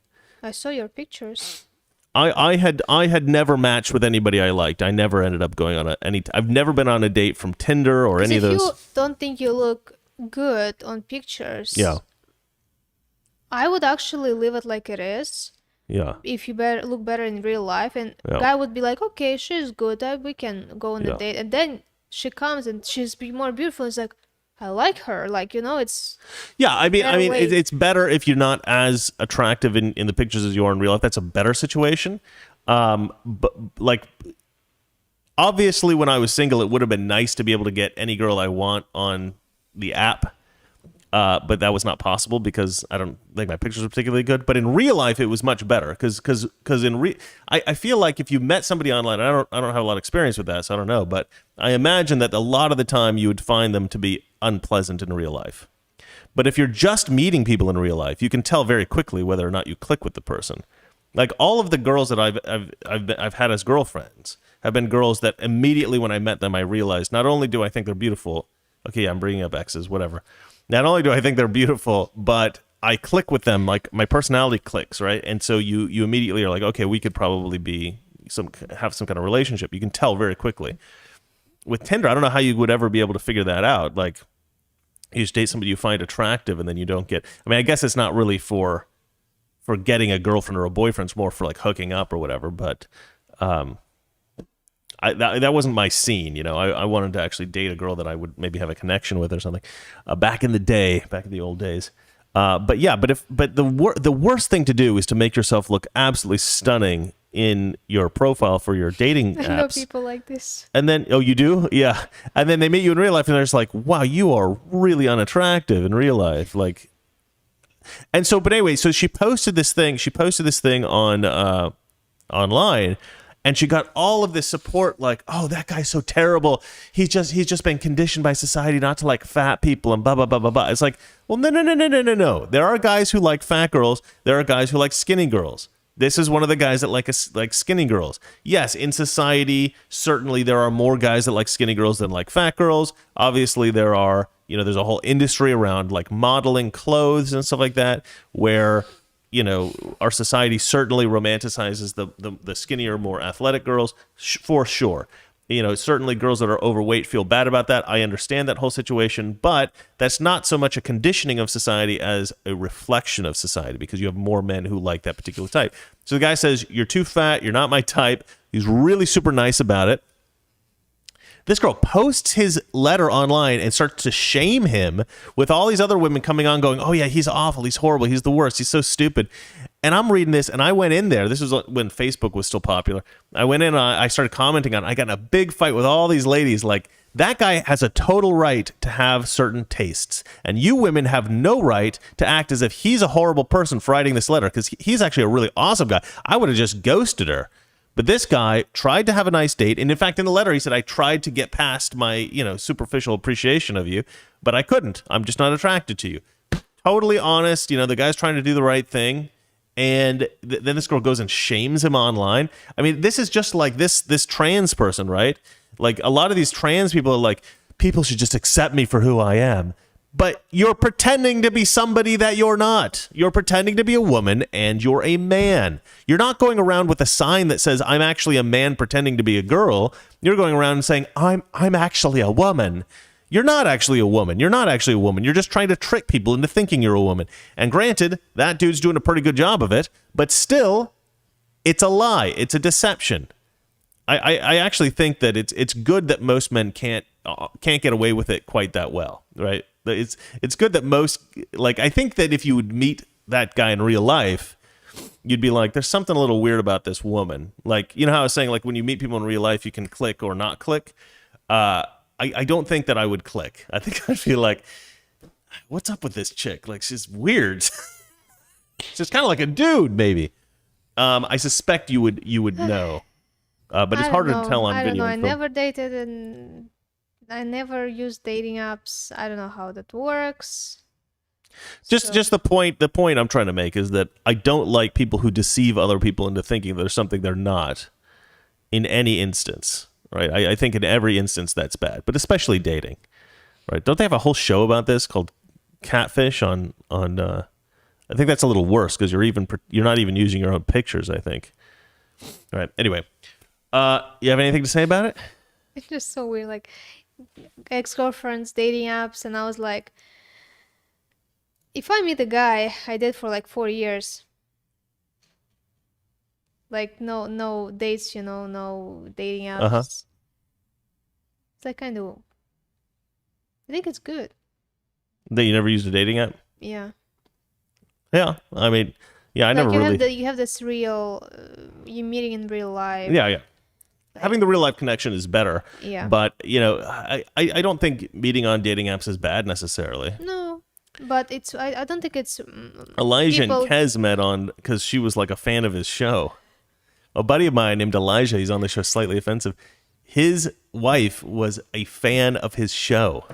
I saw your pictures. I had never matched with anybody I liked. I never ended up going on I've never been on a date from Tinder or any of those. If you don't think you look good on pictures, yeah, I would actually leave it like it is. Yeah. If you look better in real life, and guy would be like, okay, she's good, we can go on a date, and then she comes and she's more beautiful. It's like, I like her, it's. Yeah, I mean, it's better if you're not as attractive in the pictures as you are in real life. That's a better situation. But like, obviously, when I was single, it would have been nice to be able to get any girl I want on the app. But that was not possible because I don't think my pictures are particularly good. But in real life, it was much better because I feel like if you met somebody online, I don't have a lot of experience with that, so I don't know. But I imagine that a lot of the time you would find them to be unpleasant in real life. But if you're just meeting people in real life, you can tell very quickly whether or not you click with the person. Like all of the girls that I've had as girlfriends have been girls that immediately when I met them, I realized not only do I think they're beautiful. Okay, I'm bringing up exes, whatever. Not only do I think they're beautiful, but I click with them, like my personality clicks, right? And so you immediately are like, okay, we could probably have some kind of relationship. You can tell very quickly. With Tinder, I don't know how you would ever be able to figure that out. Like, you just date somebody you find attractive, and then you don't get. I mean, I guess it's not really for getting a girlfriend or a boyfriend. It's more for like hooking up or whatever. But that wasn't my scene, I wanted to actually date a girl that I would maybe have a connection with or something. Back in the old days. But the worst thing to do is to make yourself look absolutely stunning in your profile for your dating apps. I know people like this. And then, oh, you do? Yeah. And then they meet you in real life and they're just like, wow, you are really unattractive in real life. Like, and so, but anyway, so she posted this thing on online. And she got all of this support, like, oh, that guy's so terrible. He's just been conditioned by society not to like fat people and blah, blah, blah, blah, blah. It's like, well, no. There are guys who like fat girls. There are guys who like skinny girls. This is one of the guys that like skinny girls. Yes, in society, certainly there are more guys that like skinny girls than like fat girls. Obviously, there are, there's a whole industry around like modeling clothes and stuff like that, where, our society certainly romanticizes the skinnier, more athletic girls, for sure. Certainly girls that are overweight feel bad about that. I understand that whole situation, but that's not so much a conditioning of society as a reflection of society, because you have more men who like that particular type. So the guy says, you're too fat, you're not my type. He's really super nice about it. This girl posts his letter online and starts to shame him, with all these other women coming on going, oh yeah, he's awful, he's horrible, he's the worst, he's so stupid. And I'm reading this, and I went in there. This was when Facebook was still popular. I went in, and I started commenting on it. I got in a big fight with all these ladies. Like, that guy has a total right to have certain tastes, and you women have no right to act as if he's a horrible person for writing this letter, because he's actually a really awesome guy. I would have just ghosted her. But this guy tried to have a nice date, and in fact, in the letter, he said, I tried to get past my, superficial appreciation of you, but I couldn't. I'm just not attracted to you. Totally honest. The guy's trying to do the right thing. And then this girl goes and shames him online. I mean, this is just like this trans person, right? Like, a lot of these trans people are like, people should just accept me for who I am. But you're pretending to be somebody that you're not. You're pretending to be a woman, and you're a man. You're not going around with a sign that says, I'm actually a man pretending to be a girl. You're going around and saying, I'm actually a woman. You're not actually a woman. You're not actually a woman. You're just trying to trick people into thinking you're a woman. And granted, that dude's doing a pretty good job of it, but still, it's a lie. It's a deception. I actually think that it's good that most men can't get away with it quite that well, right? It's good that most, like, I think that if you would meet that guy in real life, you'd be like, there's something a little weird about this woman. Like, how I was saying, like, when you meet people in real life, you can click or not click. I don't think that I would click. I think I'd feel like, what's up with this chick? Like, she's weird. She's kind of like a dude, maybe. I suspect you would know. But it's harder to tell on video. I don't know. I and film. never dated, and I never used dating apps. I don't know how that works. Just the point I'm trying to make is that I don't like people who deceive other people into thinking there's something they're not in any instance. Right, I think in every instance that's bad, but especially dating, right? Don't they have a whole show about this called Catfish on? I think that's a little worse because you're not even using your own pictures. I think. All right. Anyway, you have anything to say about it? It's just so weird, like ex-girlfriends, dating apps, and I was like, if I meet a guy I did for like 4 years. Like, no dates, no dating apps. Uh-huh. It's like kind of, I think it's good. That you never used a dating app? Yeah. Yeah, I mean, yeah, I Like never really. you have this real, you meeting in real life. Yeah. Having the real life connection is better. Yeah. But I don't think meeting on dating apps is bad necessarily. No, but I don't think it's. Elijah people... and Kez met on because she was like a fan of his show. A buddy of mine named Elijah, he's on the show Slightly Offensive. His wife was a fan of his show.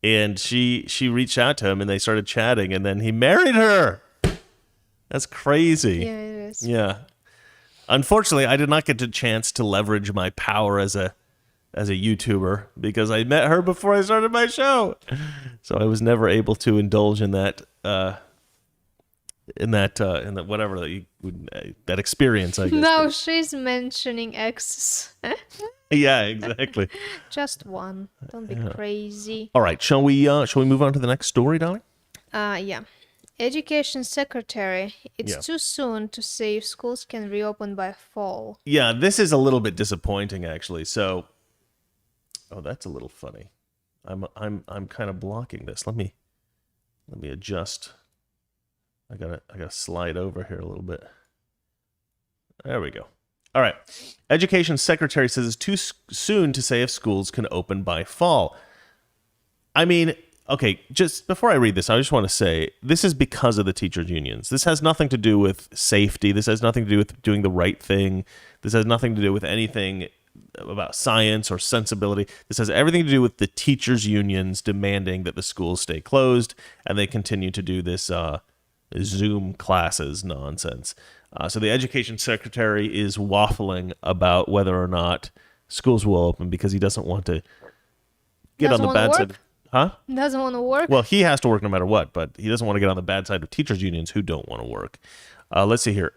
And she reached out to him and they started chatting and then he married her. That's crazy. Yeah, it is. Yeah. Unfortunately, I did not get the chance to leverage my power as a YouTuber because I met her before I started my show. So I was never able to indulge in that whatever that you would that experience, I guess. Now she's mentioning exes. Yeah, exactly. Just one. Don't be crazy. All right, shall we move on to the next story, darling? Yeah. Education Secretary. It's Yeah. too soon to say if schools can reopen by fall. Yeah, this is a little bit disappointing actually. So that's a little funny. I'm kind of blocking this. Let me adjust. I gotta slide over here a little bit. There we go. All right. Education Secretary says it's too soon to say if schools can open by fall. I mean, okay, just before I read this, I just want to say this is because of the teachers' unions. This has nothing to do with safety. This has nothing to do with doing the right thing. This has nothing to do with anything about science or sensibility. This has everything to do with the teachers' unions demanding that the schools stay closed, and they continue to do this Zoom classes nonsense. So the education secretary is waffling about whether or not schools will open because he doesn't want to get on Doesn't the wanna bad work? side. Huh? Doesn't want to work. Well, he has to work no matter what, but he doesn't want to get on the bad side of teachers' unions who don't want to work. Let's see here.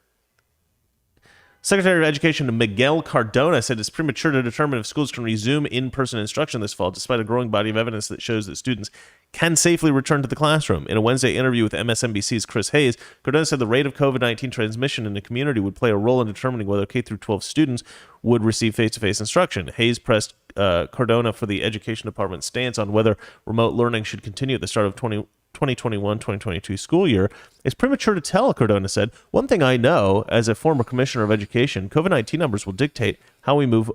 Secretary of Education Miguel Cardona said it's premature to determine if schools can resume in-person instruction this fall, despite a growing body of evidence that shows that students can safely return to the classroom. In a Wednesday interview with MSNBC's Chris Hayes, Cardona said the rate of COVID-19 transmission in the community would play a role in determining whether K-12 students would receive face-to-face instruction. Hayes pressed Cardona for the Education Department's stance on whether remote learning should continue at the start of 2021-2022 school year. It's premature to tell, Cardona said. One thing I know, as a former commissioner of education, COVID-19 numbers will dictate how we move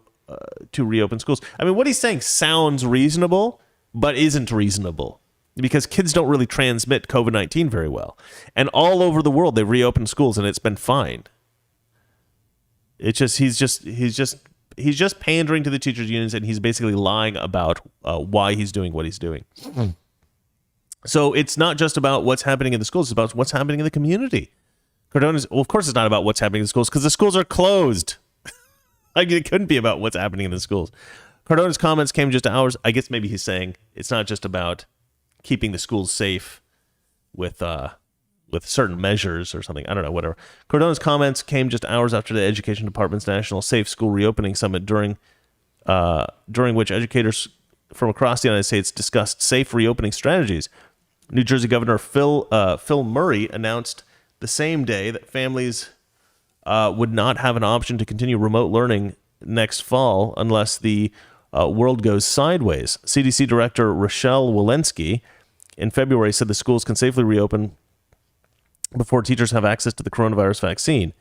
to reopen schools. I mean, what he's saying sounds reasonable, but isn't reasonable because kids don't really transmit COVID-19 very well. And all over the world, they reopened schools and it's been fine. It's just, he's just pandering to the teachers' unions, and he's basically lying about why he's doing what he's doing. So it's not just about what's happening in the schools; it's about what's happening in the community. Cardona's, well, of course, it's not about what's happening in the schools because the schools are closed. Like, it couldn't be about what's happening in the schools. Cardona's comments came just hours. I guess maybe he's saying it's not just about keeping the schools safe with certain measures or something. I don't know, whatever. Cardona's comments came just hours after the Education Department's National Safe School Reopening Summit, during which educators from across the United States discussed safe reopening strategies. New Jersey Governor Phil Murray announced the same day that families would not have an option to continue remote learning next fall unless the world goes sideways. CDC Director Rochelle Walensky in February said the schools can safely reopen before teachers have access to the coronavirus vaccine.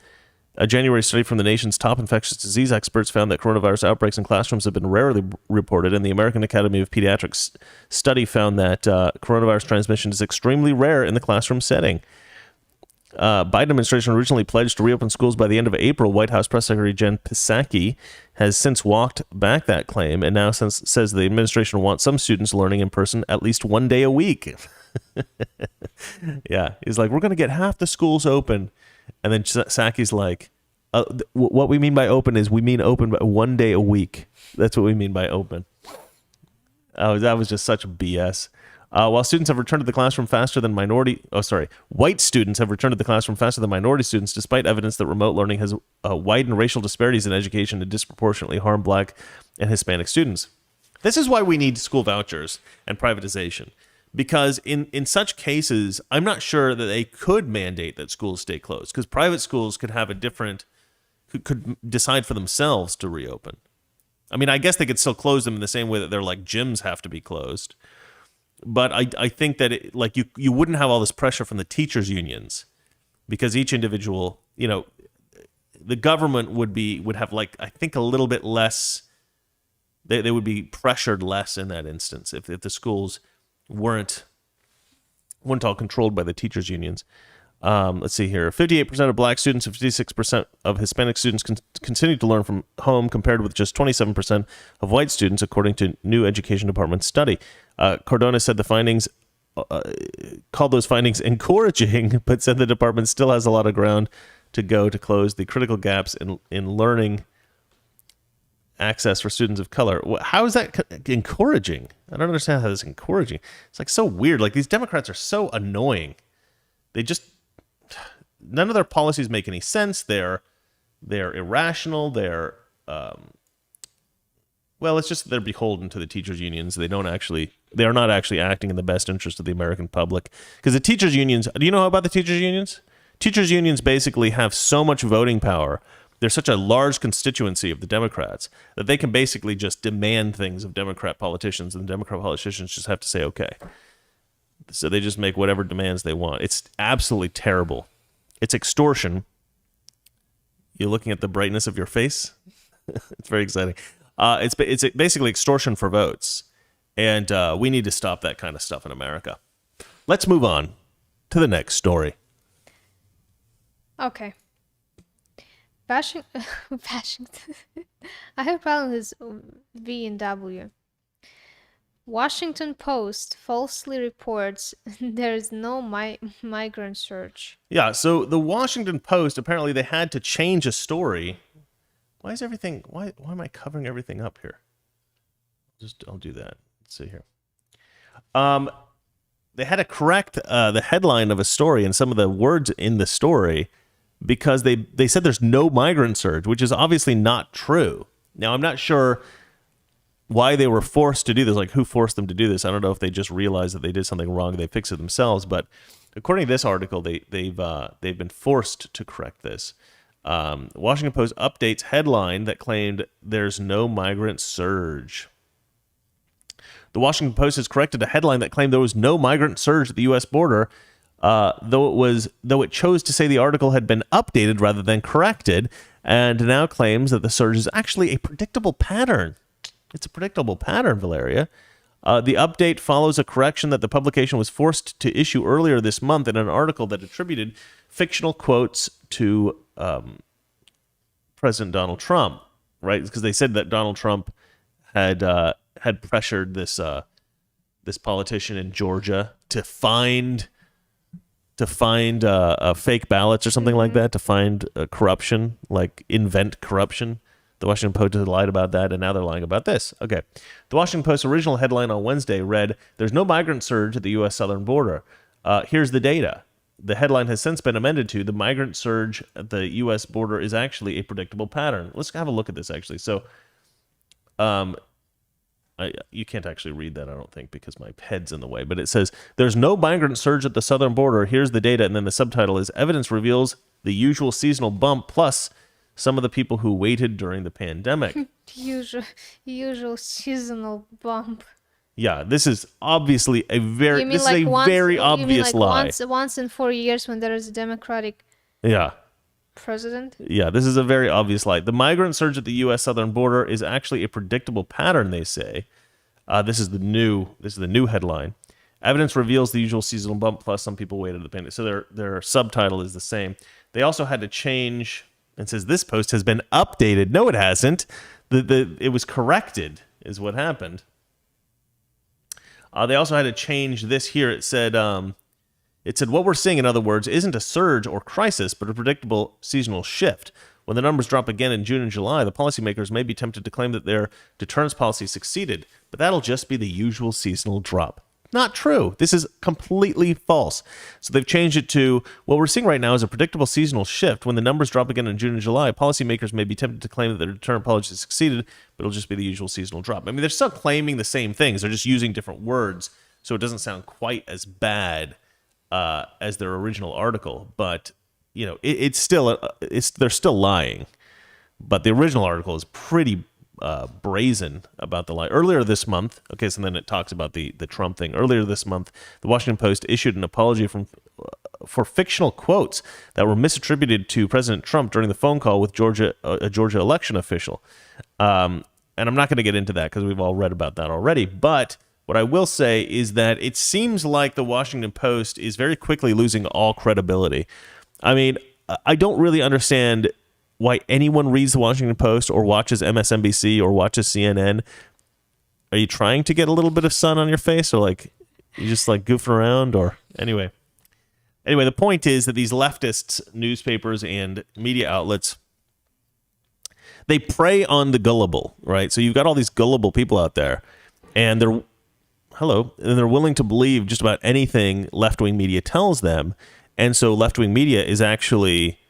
A January study from the nation's top infectious disease experts found that coronavirus outbreaks in classrooms have been rarely reported, and the American Academy of Pediatrics study found that coronavirus transmission is extremely rare in the classroom setting. Biden administration originally pledged to reopen schools by the end of April. White House Press Secretary Jen Psaki has since walked back that claim and now says the administration wants some students learning in person at least one day a week. Yeah, he's like, we're going to get half the schools open. And then Psaki's like, what we mean by open is we mean open by one day a week. That's what we mean by open. Oh, that was just such BS. While students have returned to the classroom faster than white students have returned to the classroom faster than minority students, despite evidence that remote learning has widened racial disparities in education and disproportionately harmed Black and Hispanic students. This is why we need school vouchers and privatization. Because in such cases, I'm not sure that they could mandate that schools stay closed, because private schools could have could decide for themselves to reopen. I mean, I guess they could still close them in the same way that they're like gyms have to be closed. But I think that you wouldn't have all this pressure from the teachers' unions, because each individual, the government would have I think a little bit less. They would be pressured less in that instance if the schools weren't all controlled by the teachers' unions. Let's see here. 58% of Black students and 56% of Hispanic students continue to learn from home, compared with just 27% of white students, according to new Education Department study. Cardona said the findings, called those findings encouraging, but said the department still has a lot of ground to go to close the critical gaps in learning access for students of color. How is that encouraging? I don't understand how that's encouraging. It's so weird. These Democrats are so annoying. None of their policies make any sense. They're irrational. They're it's just they're beholden to the teachers' unions. They are not actually acting in the best interest of the American public. Because the teachers' unions, do you know about the teachers' unions? Teachers' unions basically have so much voting power. There's such a large constituency of the Democrats that they can basically just demand things of Democrat politicians, and the Democrat politicians just have to say, okay. So they just make whatever demands they want. It's absolutely terrible. It's extortion. You're looking at the brightness of your face. It's very exciting. It's basically extortion for votes. And we need to stop that kind of stuff in America. Let's move on to the next story. Okay. Washington. I have a problem with V and W. Washington Post falsely reports there is no migrant surge. Yeah, so the Washington Post, apparently they had to change a story. Why am I covering everything up here? I'll do that. Let's see here. They had to correct the headline of a story and some of the words in the story because they said there's no migrant surge, which is obviously not true. Now, I'm not sure why they were forced to do this, like who forced them to do this. I don't know if they just realized that they did something wrong and they fixed it themselves, but according to this article, they've been forced to correct this. Washington Post updates headline that claimed there's no migrant surge. The Washington Post has corrected a headline that claimed there was no migrant surge at the U.S. border, though it chose to say the article had been updated rather than corrected, and now claims that the surge is actually a predictable pattern. It's a predictable pattern, Valeria. The update follows a correction that the publication was forced to issue earlier this month in an article that attributed fictional quotes to President Donald Trump, right? Because they said that Donald Trump had pressured this politician in Georgia to find fake ballots or something like that, to find corruption, like invent corruption. The Washington Post had lied about that, and now they're lying about this. Okay. The Washington Post's original headline on Wednesday read, "There's no migrant surge at the U.S. southern border. Here's the data." The headline has since been amended to, "The migrant surge at the U.S. border is actually a predictable pattern." Let's have a look at this, actually. So, you can't actually read that, I don't think, because my head's in the way. But it says, "There's no migrant surge at the southern border. Here's the data." And then the subtitle is, "Evidence reveals the usual seasonal bump plus some of the people who waited during the pandemic." Usual seasonal bump. Yeah, this is obviously a very very obvious lie. Once in 4 years when there is a Democratic president. Yeah, this is a very obvious lie. The migrant surge at the U.S. southern border is actually a predictable pattern, they say. This is the new headline. Evidence reveals the usual seasonal bump plus some people waited the pandemic. So their subtitle is the same. They also had to change. It says this post has been updated. No, it hasn't. It was corrected, is what happened. They also had to change this here. It said, what we're seeing, in other words, isn't a surge or crisis, but a predictable seasonal shift. When the numbers drop again in June and July, the policymakers may be tempted to claim that their deterrence policy succeeded, but that'll just be the usual seasonal drop. Not true. This is completely false. So they've changed it to, what we're seeing right now is a predictable seasonal shift. When the numbers drop again in June and July, policymakers may be tempted to claim that their deterrent policy succeeded, but it'll just be the usual seasonal drop. I mean, they're still claiming the same things. They're just using different words, so it doesn't sound quite as bad as their original article. But, they're still lying. But the original article is pretty brazen about the lie. Earlier this month, so then it talks about the Trump thing. Earlier this month, the Washington Post issued an apology for fictional quotes that were misattributed to President Trump during the phone call with a Georgia election official. And I'm not going to get into that because we've all read about that already. But what I will say is that it seems like the Washington Post is very quickly losing all credibility. I mean, I don't really understand why anyone reads the Washington Post or watches MSNBC or watches CNN. Are you trying to get a little bit of sun on your face, or you just goofing around? Or anyway, the point is that these leftist newspapers and media outlets, they prey on the gullible, right? So you've got all these gullible people out there, and they're willing to believe just about anything left-wing media tells them, and so left-wing media is actually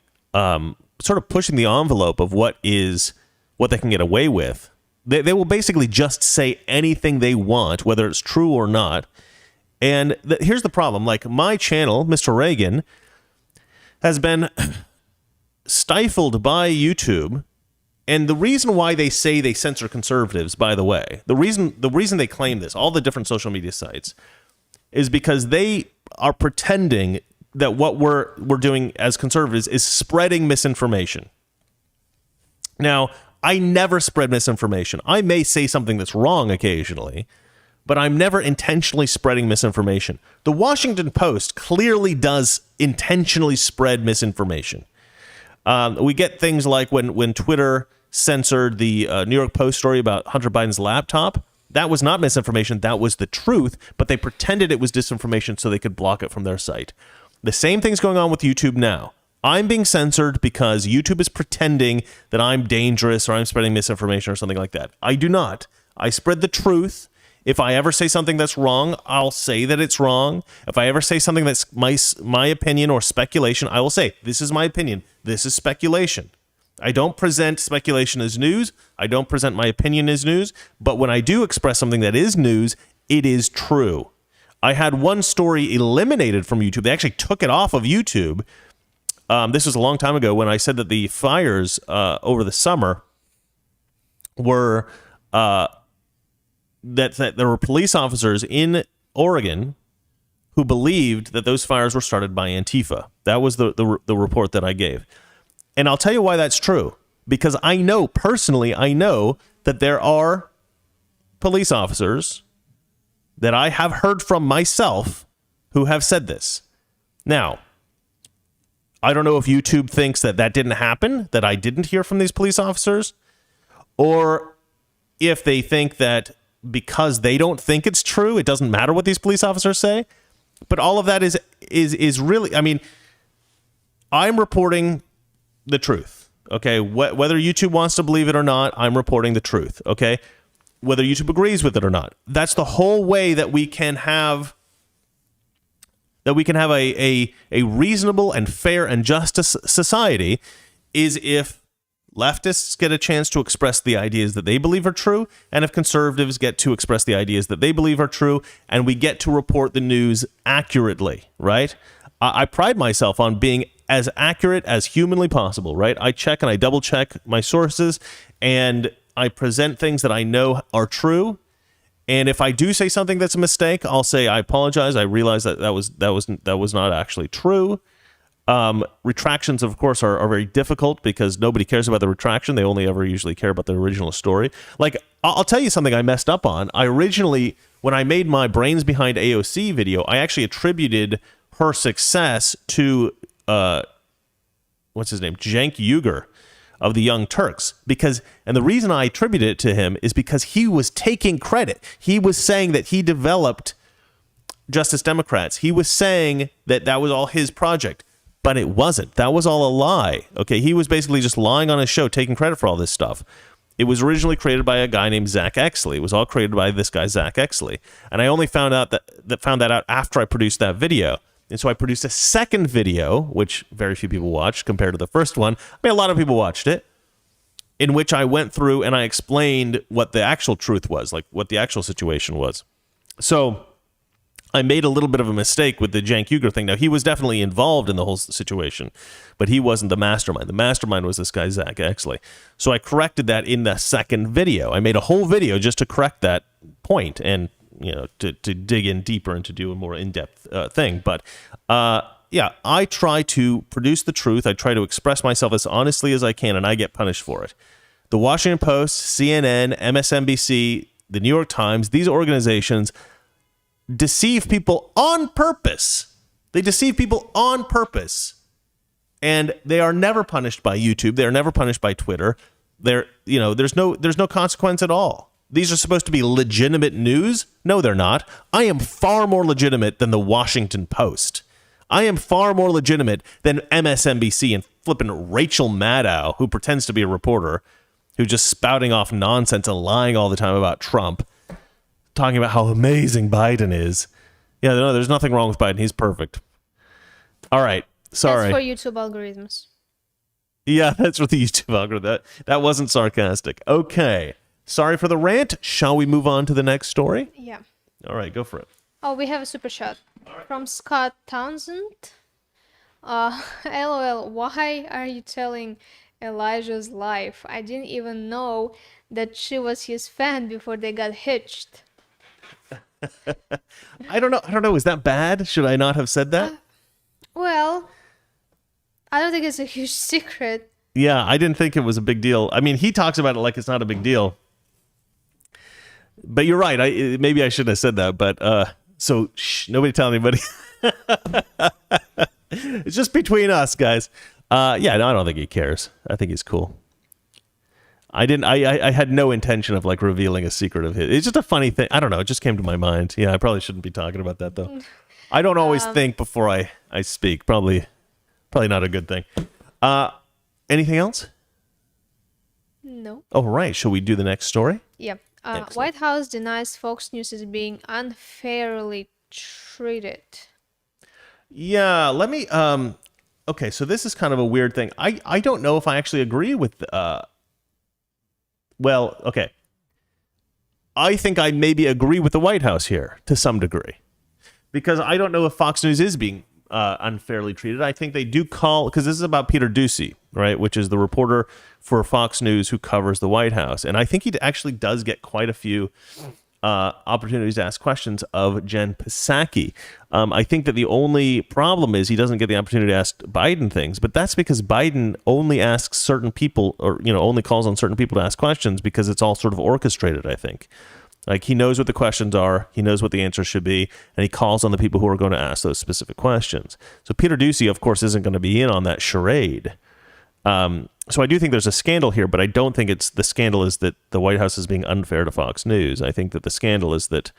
sort of pushing the envelope of what they can get away with. They will basically just say anything they want, whether it's true or not. And here's the problem. My channel, Mr. Reagan, has been stifled by YouTube. And the reason why they say they censor conservatives, by the way, the reason they claim this, all the different social media sites, is because they are pretending that what we're doing as conservatives is spreading misinformation. Now, I never spread misinformation. I may say something that's wrong occasionally, but I'm never intentionally spreading misinformation. The Washington Post clearly does intentionally spread misinformation. We get things like when Twitter censored the New York Post story about Hunter Biden's laptop. That was not misinformation. That was the truth, but they pretended it was disinformation so they could block it from their site. The same thing's going on with YouTube now. I'm being censored because YouTube is pretending that I'm dangerous or I'm spreading misinformation or something like that. I do not. I spread the truth. If I ever say something that's wrong, I'll say that it's wrong. If I ever say something that's my opinion or speculation, I will say, this is my opinion. This is speculation. I don't present speculation as news. I don't present my opinion as news. But when I do express something that is news, it is true. I had one story eliminated from YouTube. They actually took it off of YouTube. This was a long time ago when I said that the fires over the summer were... that there were police officers in Oregon who believed that those fires were started by Antifa. That was the report that I gave. And I'll tell you why that's true. Because I know that there are police officers that I have heard from myself who have said this. Now, I don't know if YouTube thinks that didn't happen, that I didn't hear from these police officers, or if they think that because they don't think it's true, it doesn't matter what these police officers say. But all of that is really, I mean, I'm reporting the truth. Okay, whether YouTube wants to believe it or not, I'm reporting the truth. Okay, whether YouTube agrees with it or not, that's the whole way that we can have a reasonable and fair and just society, is if leftists get a chance to express the ideas that they believe are true, and if conservatives get to express the ideas that they believe are true, and we get to report the news accurately, right? I pride myself on being as accurate as humanly possible, right? I check and I double check my sources, and I present things that I know are true. And if I do say something that's a mistake, I'll say, I apologize. I realize that was not actually true. Retractions, of course, are very difficult because nobody cares about the retraction. They only ever usually care about the original story. Like, I'll tell you something I messed up on. I originally, when I made my Brains Behind AOC video, I actually attributed her success to, what's his name? Cenk Uygur of the Young Turks. And the reason I attributed it to him is because he was taking credit. He was saying that he developed Justice Democrats. He was saying that was all his project. But it wasn't. That was all a lie. Okay, he was basically just lying on his show, taking credit for all this stuff. It was originally created by a guy named Zach Exley. It was all created by this guy, Zach Exley. And I only found that out after I produced that video. And so I produced a second video, which very few people watched compared to the first one. I mean, a lot of people watched it, in which I went through and I explained what the actual truth was, like what the actual situation was. So I made a little bit of a mistake with the Cenk Uygur thing. Now, he was definitely involved in the whole situation, but he wasn't the mastermind. The mastermind was this guy, Zach Exley. So I corrected that in the second video. I made a whole video just to correct that point and, to dig in deeper and to do a more in-depth thing. But, yeah, I try to produce the truth. I try to express myself as honestly as I can, and I get punished for it. The Washington Post, CNN, MSNBC, the New York Times, these organizations deceive people on purpose. They deceive people on purpose. And they are never punished by YouTube. They are never punished by Twitter. There's no consequence at all. These are supposed to be legitimate news. No, they're not. I am far more legitimate than the Washington Post. I am far more legitimate than MSNBC and flipping Rachel Maddow, who pretends to be a reporter, who's just spouting off nonsense and lying all the time about Trump, talking about how amazing Biden is. Yeah, no, there's nothing wrong with Biden. He's perfect. All right. Sorry. That's for YouTube algorithms. Yeah, that's for the YouTube algorithm. That wasn't sarcastic. Okay. Sorry for the rant. Shall we move on to the next story? Yeah. All right, go for it. Oh, we have a super chat from Scott Townsend. LOL, why are you telling Elijah's life? I didn't even know that she was his fan before they got hitched. I don't know. Is that bad? Should I not have said that? Well, I don't think it's a huge secret. Yeah, I didn't think it was a big deal. I mean, he talks about it like it's not a big deal. But you're right. Maybe I shouldn't have said that. But so nobody tell anybody. It's just between us, guys. Yeah, no, I don't think he cares. I think he's cool. I didn't. I had no intention of like revealing a secret of his. It's just a funny thing. I don't know. It just came to my mind. Yeah, I probably shouldn't be talking about that though. I don't always think before I speak. Probably not a good thing. Anything else? No. Oh, right. Shall we do the next story? Yep. Excellent. White House denies Fox News is being unfairly treated. Yeah. Let me. Okay. So this is kind of a weird thing. I don't know if I actually agree with. Well, okay. I think I maybe agree with the White House here to some degree, because I don't know if Fox News is being unfairly treated. I think they do call, because this is about Peter Doocy, right, which is the reporter for Fox News who covers the White House, and I think he actually does get quite a few opportunities to ask questions of Jen Psaki. I think that the only problem is he doesn't get the opportunity to ask Biden things, but that's because Biden only asks certain people, or only calls on certain people to ask questions, because it's all sort of orchestrated, I think. Like, he knows what the questions are, he knows what the answers should be, and he calls on the people who are going to ask those specific questions. So Peter Doocy, of course, isn't going to be in on that charade. So I do think there's a scandal here, but I don't think the scandal is that the White House is being unfair to Fox News. I think that the scandal is that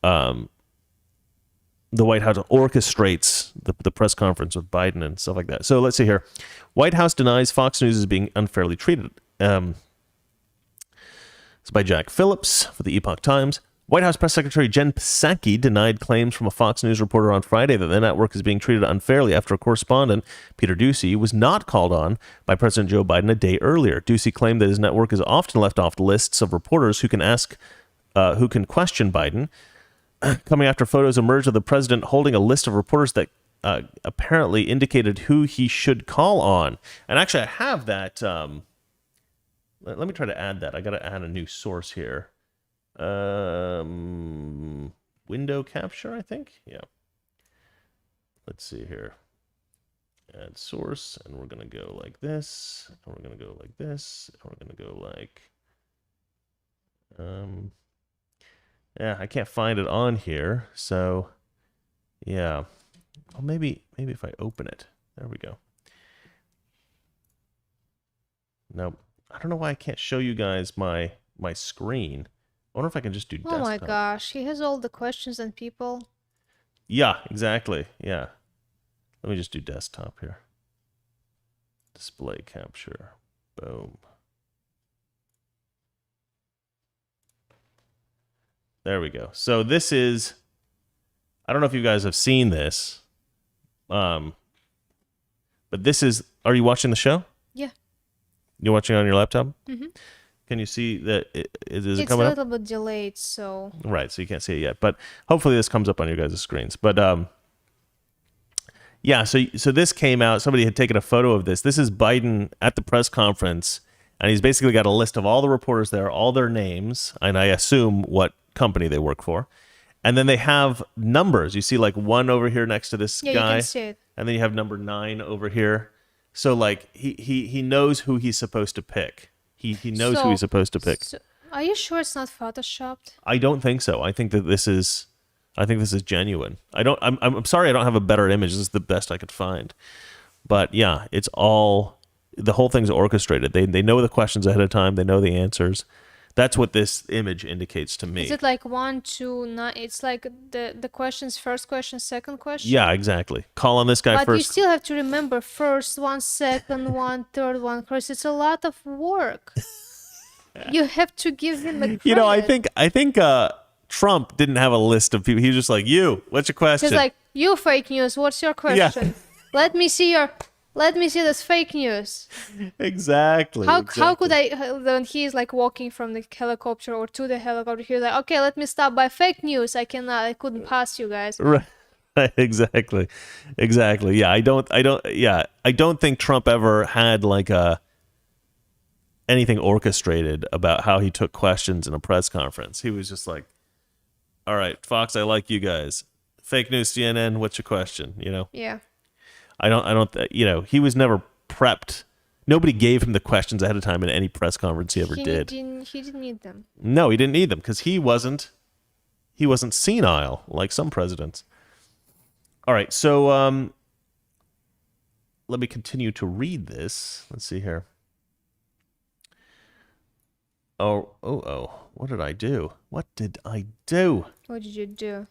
the White House orchestrates the press conference with Biden and stuff like that. So let's see here. White House denies Fox News is being unfairly treated. It's by Jack Phillips for the Epoch Times. White House Press Secretary Jen Psaki denied claims from a Fox News reporter on Friday that the network is being treated unfairly after a correspondent, Peter Doocy, was not called on by President Joe Biden a day earlier. Doocy claimed that his network is often left off lists of reporters who can question Biden, coming after photos emerged of the president holding a list of reporters that apparently indicated who he should call on. And actually, I have that. Let me try to add that. I got to add a new source here. Window capture, I think. Yeah. Let's see here. Add source, and we're going to go like this, and we're going to go like this, and we're going to go like, yeah, I can't find it on here. So yeah. Well, maybe if I open it, there we go. Nope. I don't know why I can't show you guys my screen. I wonder if I can just do desktop. Oh my gosh, he has all the questions and people. Yeah, exactly. Yeah. Let me just do desktop here. Display capture. Boom. There we go. So this is, I don't know if you guys have seen this, but this is, are you watching the show? Yeah. You're watching on your laptop? Mm-hmm. Can you see that? Is it It's coming a up? little bit delayed, so. Right, so you can't see it yet, but hopefully this comes up on your guys' screens. But yeah, so this came out. Somebody had taken a photo of this. This is Biden at the press conference, and he's basically got a list of all the reporters there, all their names, and I assume what company they work for. And then they have numbers. You see like 1 over here next to this guy. Yeah, you can see it. And then you have number 9 over here. So like he knows who he's supposed to pick. He knows who he's supposed to pick. So, are you sure it's not photoshopped? I don't think so. I think this is genuine. I'm sorry I don't have a better image. This is the best I could find. But yeah, it's all, the whole thing's orchestrated. They know the questions ahead of time. They know the answers. That's what this image indicates to me. Is it like 1, 2, 9? It's like the questions, first question, second question? Yeah, exactly. Call on this guy but first. You still have to remember first one, second one, third one, first. It's a lot of work. You have to give him the credit. You know, I think Trump didn't have a list of people. He was just like, what's your question? He's like, you fake news, what's your question? Yeah. Let me see this fake news. Exactly. How could I, when he's like walking from the helicopter or to the helicopter, he's like, okay, let me stop by fake news. I couldn't pass you guys. Right. Exactly. Yeah, I don't think Trump ever had like anything orchestrated about how he took questions in a press conference. He was just like, all right, Fox, I like you guys. Fake news, CNN, what's your question? Yeah. I don't, he was never prepped. Nobody gave him the questions ahead of time in any press conference he ever did. He didn't need them. No, he didn't need them because he wasn't senile like some presidents. All right, so let me continue to read this. Let's see here. Oh. What did I do? What did I do? What did you do?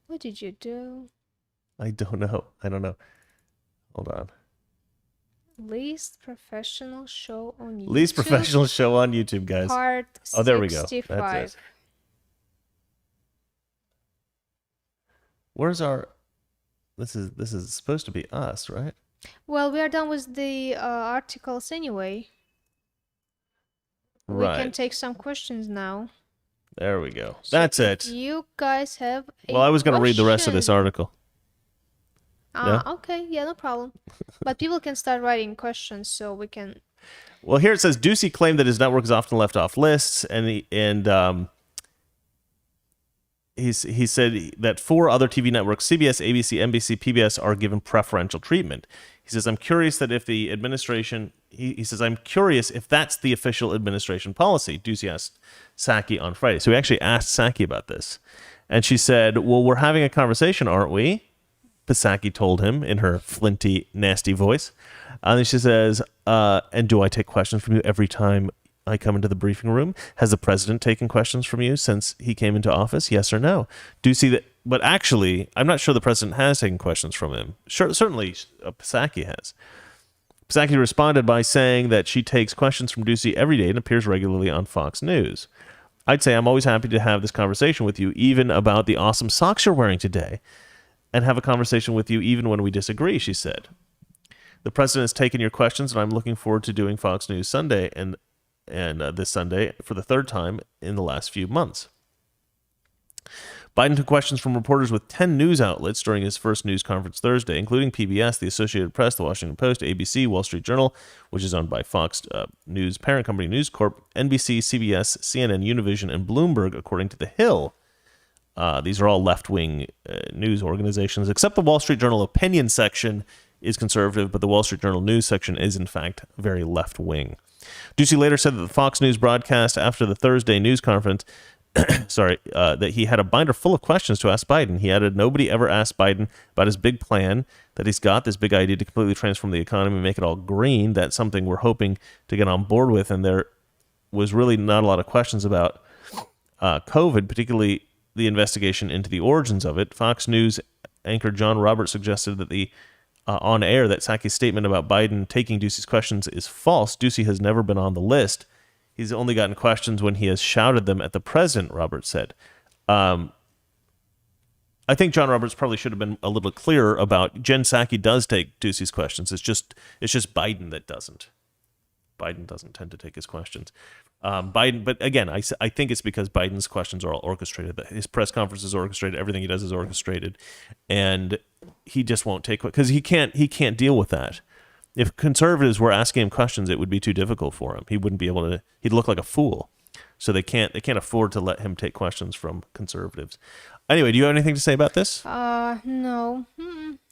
What did you do? I don't know. Hold on. Least professional show on YouTube. Least professional show on YouTube, guys. Part Oh, there we go. 65. That's it. Where's our... This is supposed to be us, right? Well, we are done with the articles anyway. Right. We can take some questions now. There we go. So That's if it. You guys have a Well, I was going to read the rest of this question. article. Okay, yeah, no problem. But people can start writing questions so we can... Well, here it says Ducey claimed that his network is often left off lists, and he said that 4 other TV networks, CBS, ABC, NBC, PBS, are given preferential treatment. He says, I'm curious that if the administration... He says, I'm curious if that's the official administration policy. Ducey asked Psaki on Friday. So he actually asked Psaki about this. And she said, well, we're having a conversation, aren't we? Psaki told him in her flinty, nasty voice. And then she says, and do I take questions from you every time I come into the briefing room? Has the president taken questions from you since he came into office? Yes or no? Ducey, that, but actually, I'm not sure the president has taken questions from him. Sure, certainly Psaki has. Psaki responded by saying that she takes questions from Ducey every day and appears regularly on Fox News. I'd say I'm always happy to have this conversation with you, even about the awesome socks you're wearing today, and have a conversation with you even when we disagree, she said. The president has taken your questions, and I'm looking forward to doing Fox News Sunday and this Sunday for the 3rd time in the last few months. Biden took questions from reporters with 10 news outlets during his first news conference Thursday, including PBS, the Associated Press, the Washington Post, ABC, Wall Street Journal, which is owned by Fox News parent company News Corp, NBC, CBS, CNN, Univision, and Bloomberg, according to The Hill. These are all left-wing news organizations, except the Wall Street Journal opinion section is conservative, but the Wall Street Journal news section is, in fact, very left-wing. Ducey later said that the Fox News broadcast after the Thursday news conference that he had a binder full of questions to ask Biden. He added, nobody ever asked Biden about his big plan that he's got, this big idea to completely transform the economy and make it all green. That's something we're hoping to get on board with. And there was really not a lot of questions about COVID, particularly the investigation into the origins of it. Fox News anchor John Roberts suggested that on air that Psaki's statement about Biden taking Ducey's questions is false. Ducey has never been on the list. He's only gotten questions when he has shouted them at the president, Roberts said. I think John Roberts probably should have been a little clearer about Jen Psaki does take Ducey's questions. It's just Biden that doesn't. Biden doesn't tend to take his questions. But again, I think it's because Biden's questions are all orchestrated. His press conference is orchestrated. Everything he does is orchestrated, and he just won't take because he can't deal with that. If conservatives were asking him questions, it would be too difficult for him. He wouldn't be able to. He'd look like a fool. So they can't afford to let him take questions from conservatives. Anyway, do you have anything to say about this? No.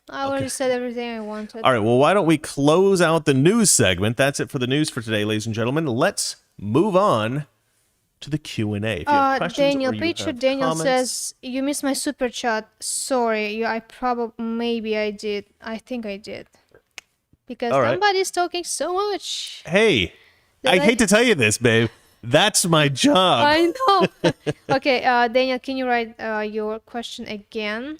I already said everything I wanted. All right, well, why don't we close out the news segment? That's it for the news for today, ladies and gentlemen. Let's move on to the Q&A. If you have questions Daniel, or you Patriot have Daniel comments, says, you missed my super chat. Sorry, maybe I did. I think I did. Because All right. somebody's talking so much. hey, I hate to tell you this, babe. That's my job. I know. Okay, Daniel, can you write your question again?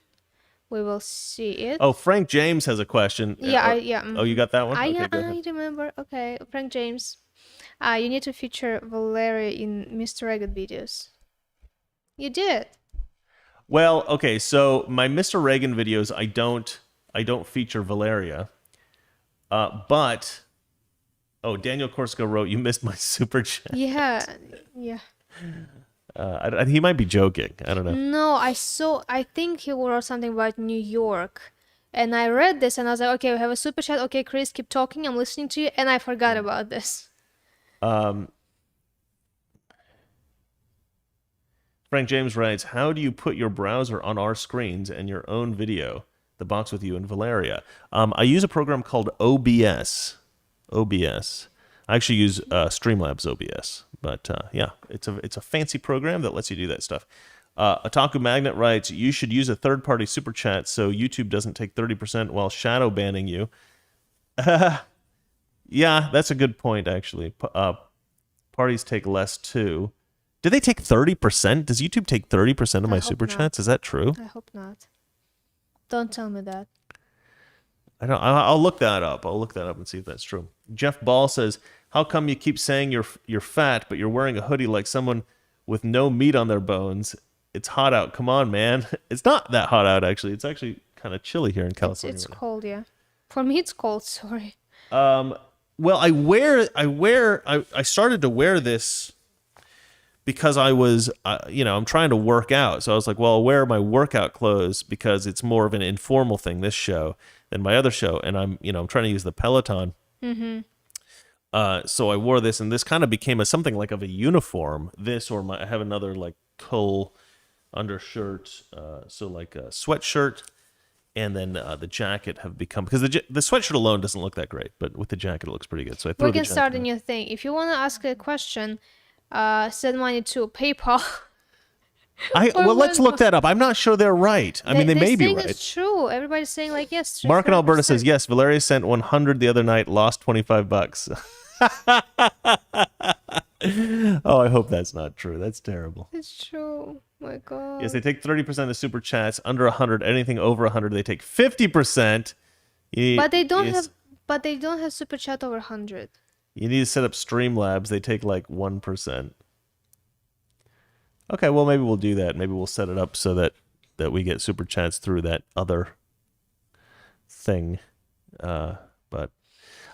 We will see it. Oh, Frank James has a question. Yeah, Oh, you got that one? I Okay, go ahead. remember. Okay, Frank James. You need to feature Valeria in Mr. Reagan videos. You did. Well, okay, so my Mr. Reagan videos, I don't feature Valeria. But Daniel Corsico wrote, you missed my super chat. Yeah. He might be joking. I don't know. No, I think he wrote something about New York. And I read this and I was like, okay, we have a super chat. Okay, Chris, keep talking. I'm listening to you. And I forgot about this. Frank James writes, how do you put your browser on our screens and your own video, the box with you and Valeria? I use a program called OBS. I actually use Streamlabs OBS, but yeah, it's a fancy program that lets you do that stuff. Otaku Magnet writes, you should use a third-party super chat so YouTube doesn't take 30% while shadow banning you. Yeah, that's a good point, actually. Parties take less, too. Do they take 30%? Does YouTube take 30% of my I hope super not. chats? Is that true? I hope not. Don't tell me that. I don't. I'll look that up. I'll look that up and see if that's true. Jeff Ball says, "How come you keep saying you're fat, but you're wearing a hoodie like someone with no meat on their bones? It's hot out. Come on, man. It's not that hot out, actually. It's actually kind of chilly here in California. It's right now. cold, yeah. For me, it's cold. Sorry. Well, I started to wear this because I was, I'm trying to work out. So I was like, well, I'll wear my workout clothes because it's more of an informal thing, this show, than my other show. And I'm trying to use the Peloton. Mm-hmm. So I wore this, and this kind of became something like of a uniform. This, or I have another like coal undershirt, so like a sweatshirt. And then the jacket have become, because the sweatshirt alone doesn't look that great, but with the jacket it looks pretty good. So I threw We the can start a jacket new thing. If you want to ask a question, send money to PayPal. well, let's look that up. I'm not sure they're right. I mean, they may be right. It's true. Everybody's saying like yes. Mark in Alberta 100%. says yes. Valeria sent 100 the other night, lost $25. Oh, I hope that's not true. That's terrible. It's true. My God. Yes, they take 30% of super chats. Under 100, anything over 100, they take 50%. But they don't have. But they don't have super chat over 100. You need to set up Streamlabs. They take like 1%. Okay, well, maybe we'll do that. Maybe we'll set it up so that we get super chats through that other thing. But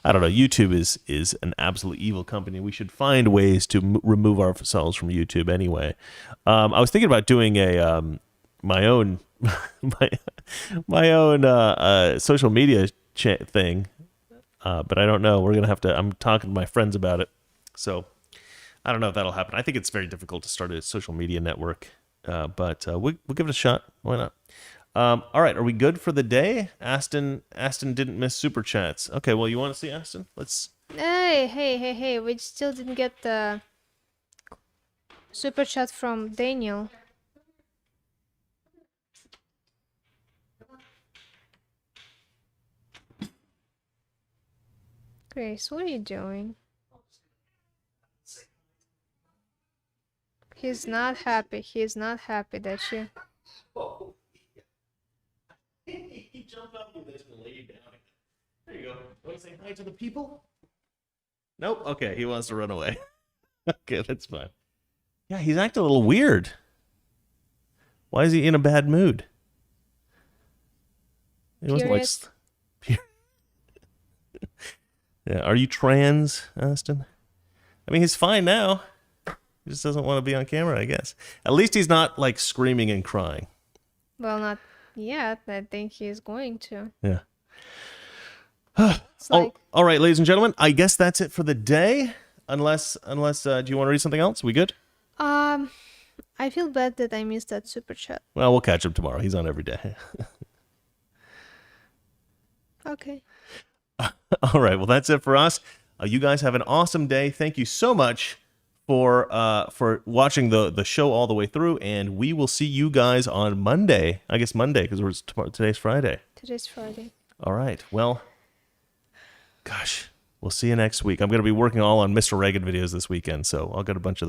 I don't know. YouTube is an absolute evil company. We should find ways to remove ourselves from YouTube anyway. I was thinking about doing my own social media thing, but I don't know. We're gonna have to. I'm talking to my friends about it, so I don't know if that'll happen. I think it's very difficult to start a social media network, but we'll give it a shot. Why not? All right, are we good for the day? Aston didn't miss super chats. Okay, well, you want to see Aston? Let's. Hey! We still didn't get the super chat from Daniel. Grace, what are you doing? He's not happy. He's not happy that you. He jumped up with this and laid down. There you go. Want to say hi to the people? Nope. Okay, he wants to run away. Okay, that's fine. Yeah, he's acting a little weird. Why is he in a bad mood? He wasn't like. Yeah, are you trans, Aston? I mean, he's fine now. He just doesn't want to be on camera, I guess. At least he's not like screaming and crying. Well, not yet. I think he's going to. Yeah. It's like, all right, ladies and gentlemen. I guess that's it for the day. Unless, do you want to read something else? We good? I feel bad that I missed that super chat. Well, we'll catch him tomorrow. He's on every day. Okay. All right. Well, that's it for us. You guys have an awesome day. Thank you so much for watching the show all the way through, and we will see you guys on Monday. I guess Monday because today's Friday. Today's Friday. All right. Well, gosh, we'll see you next week. I'm going to be working all on Mr. Reagan videos this weekend, so I'll get a bunch of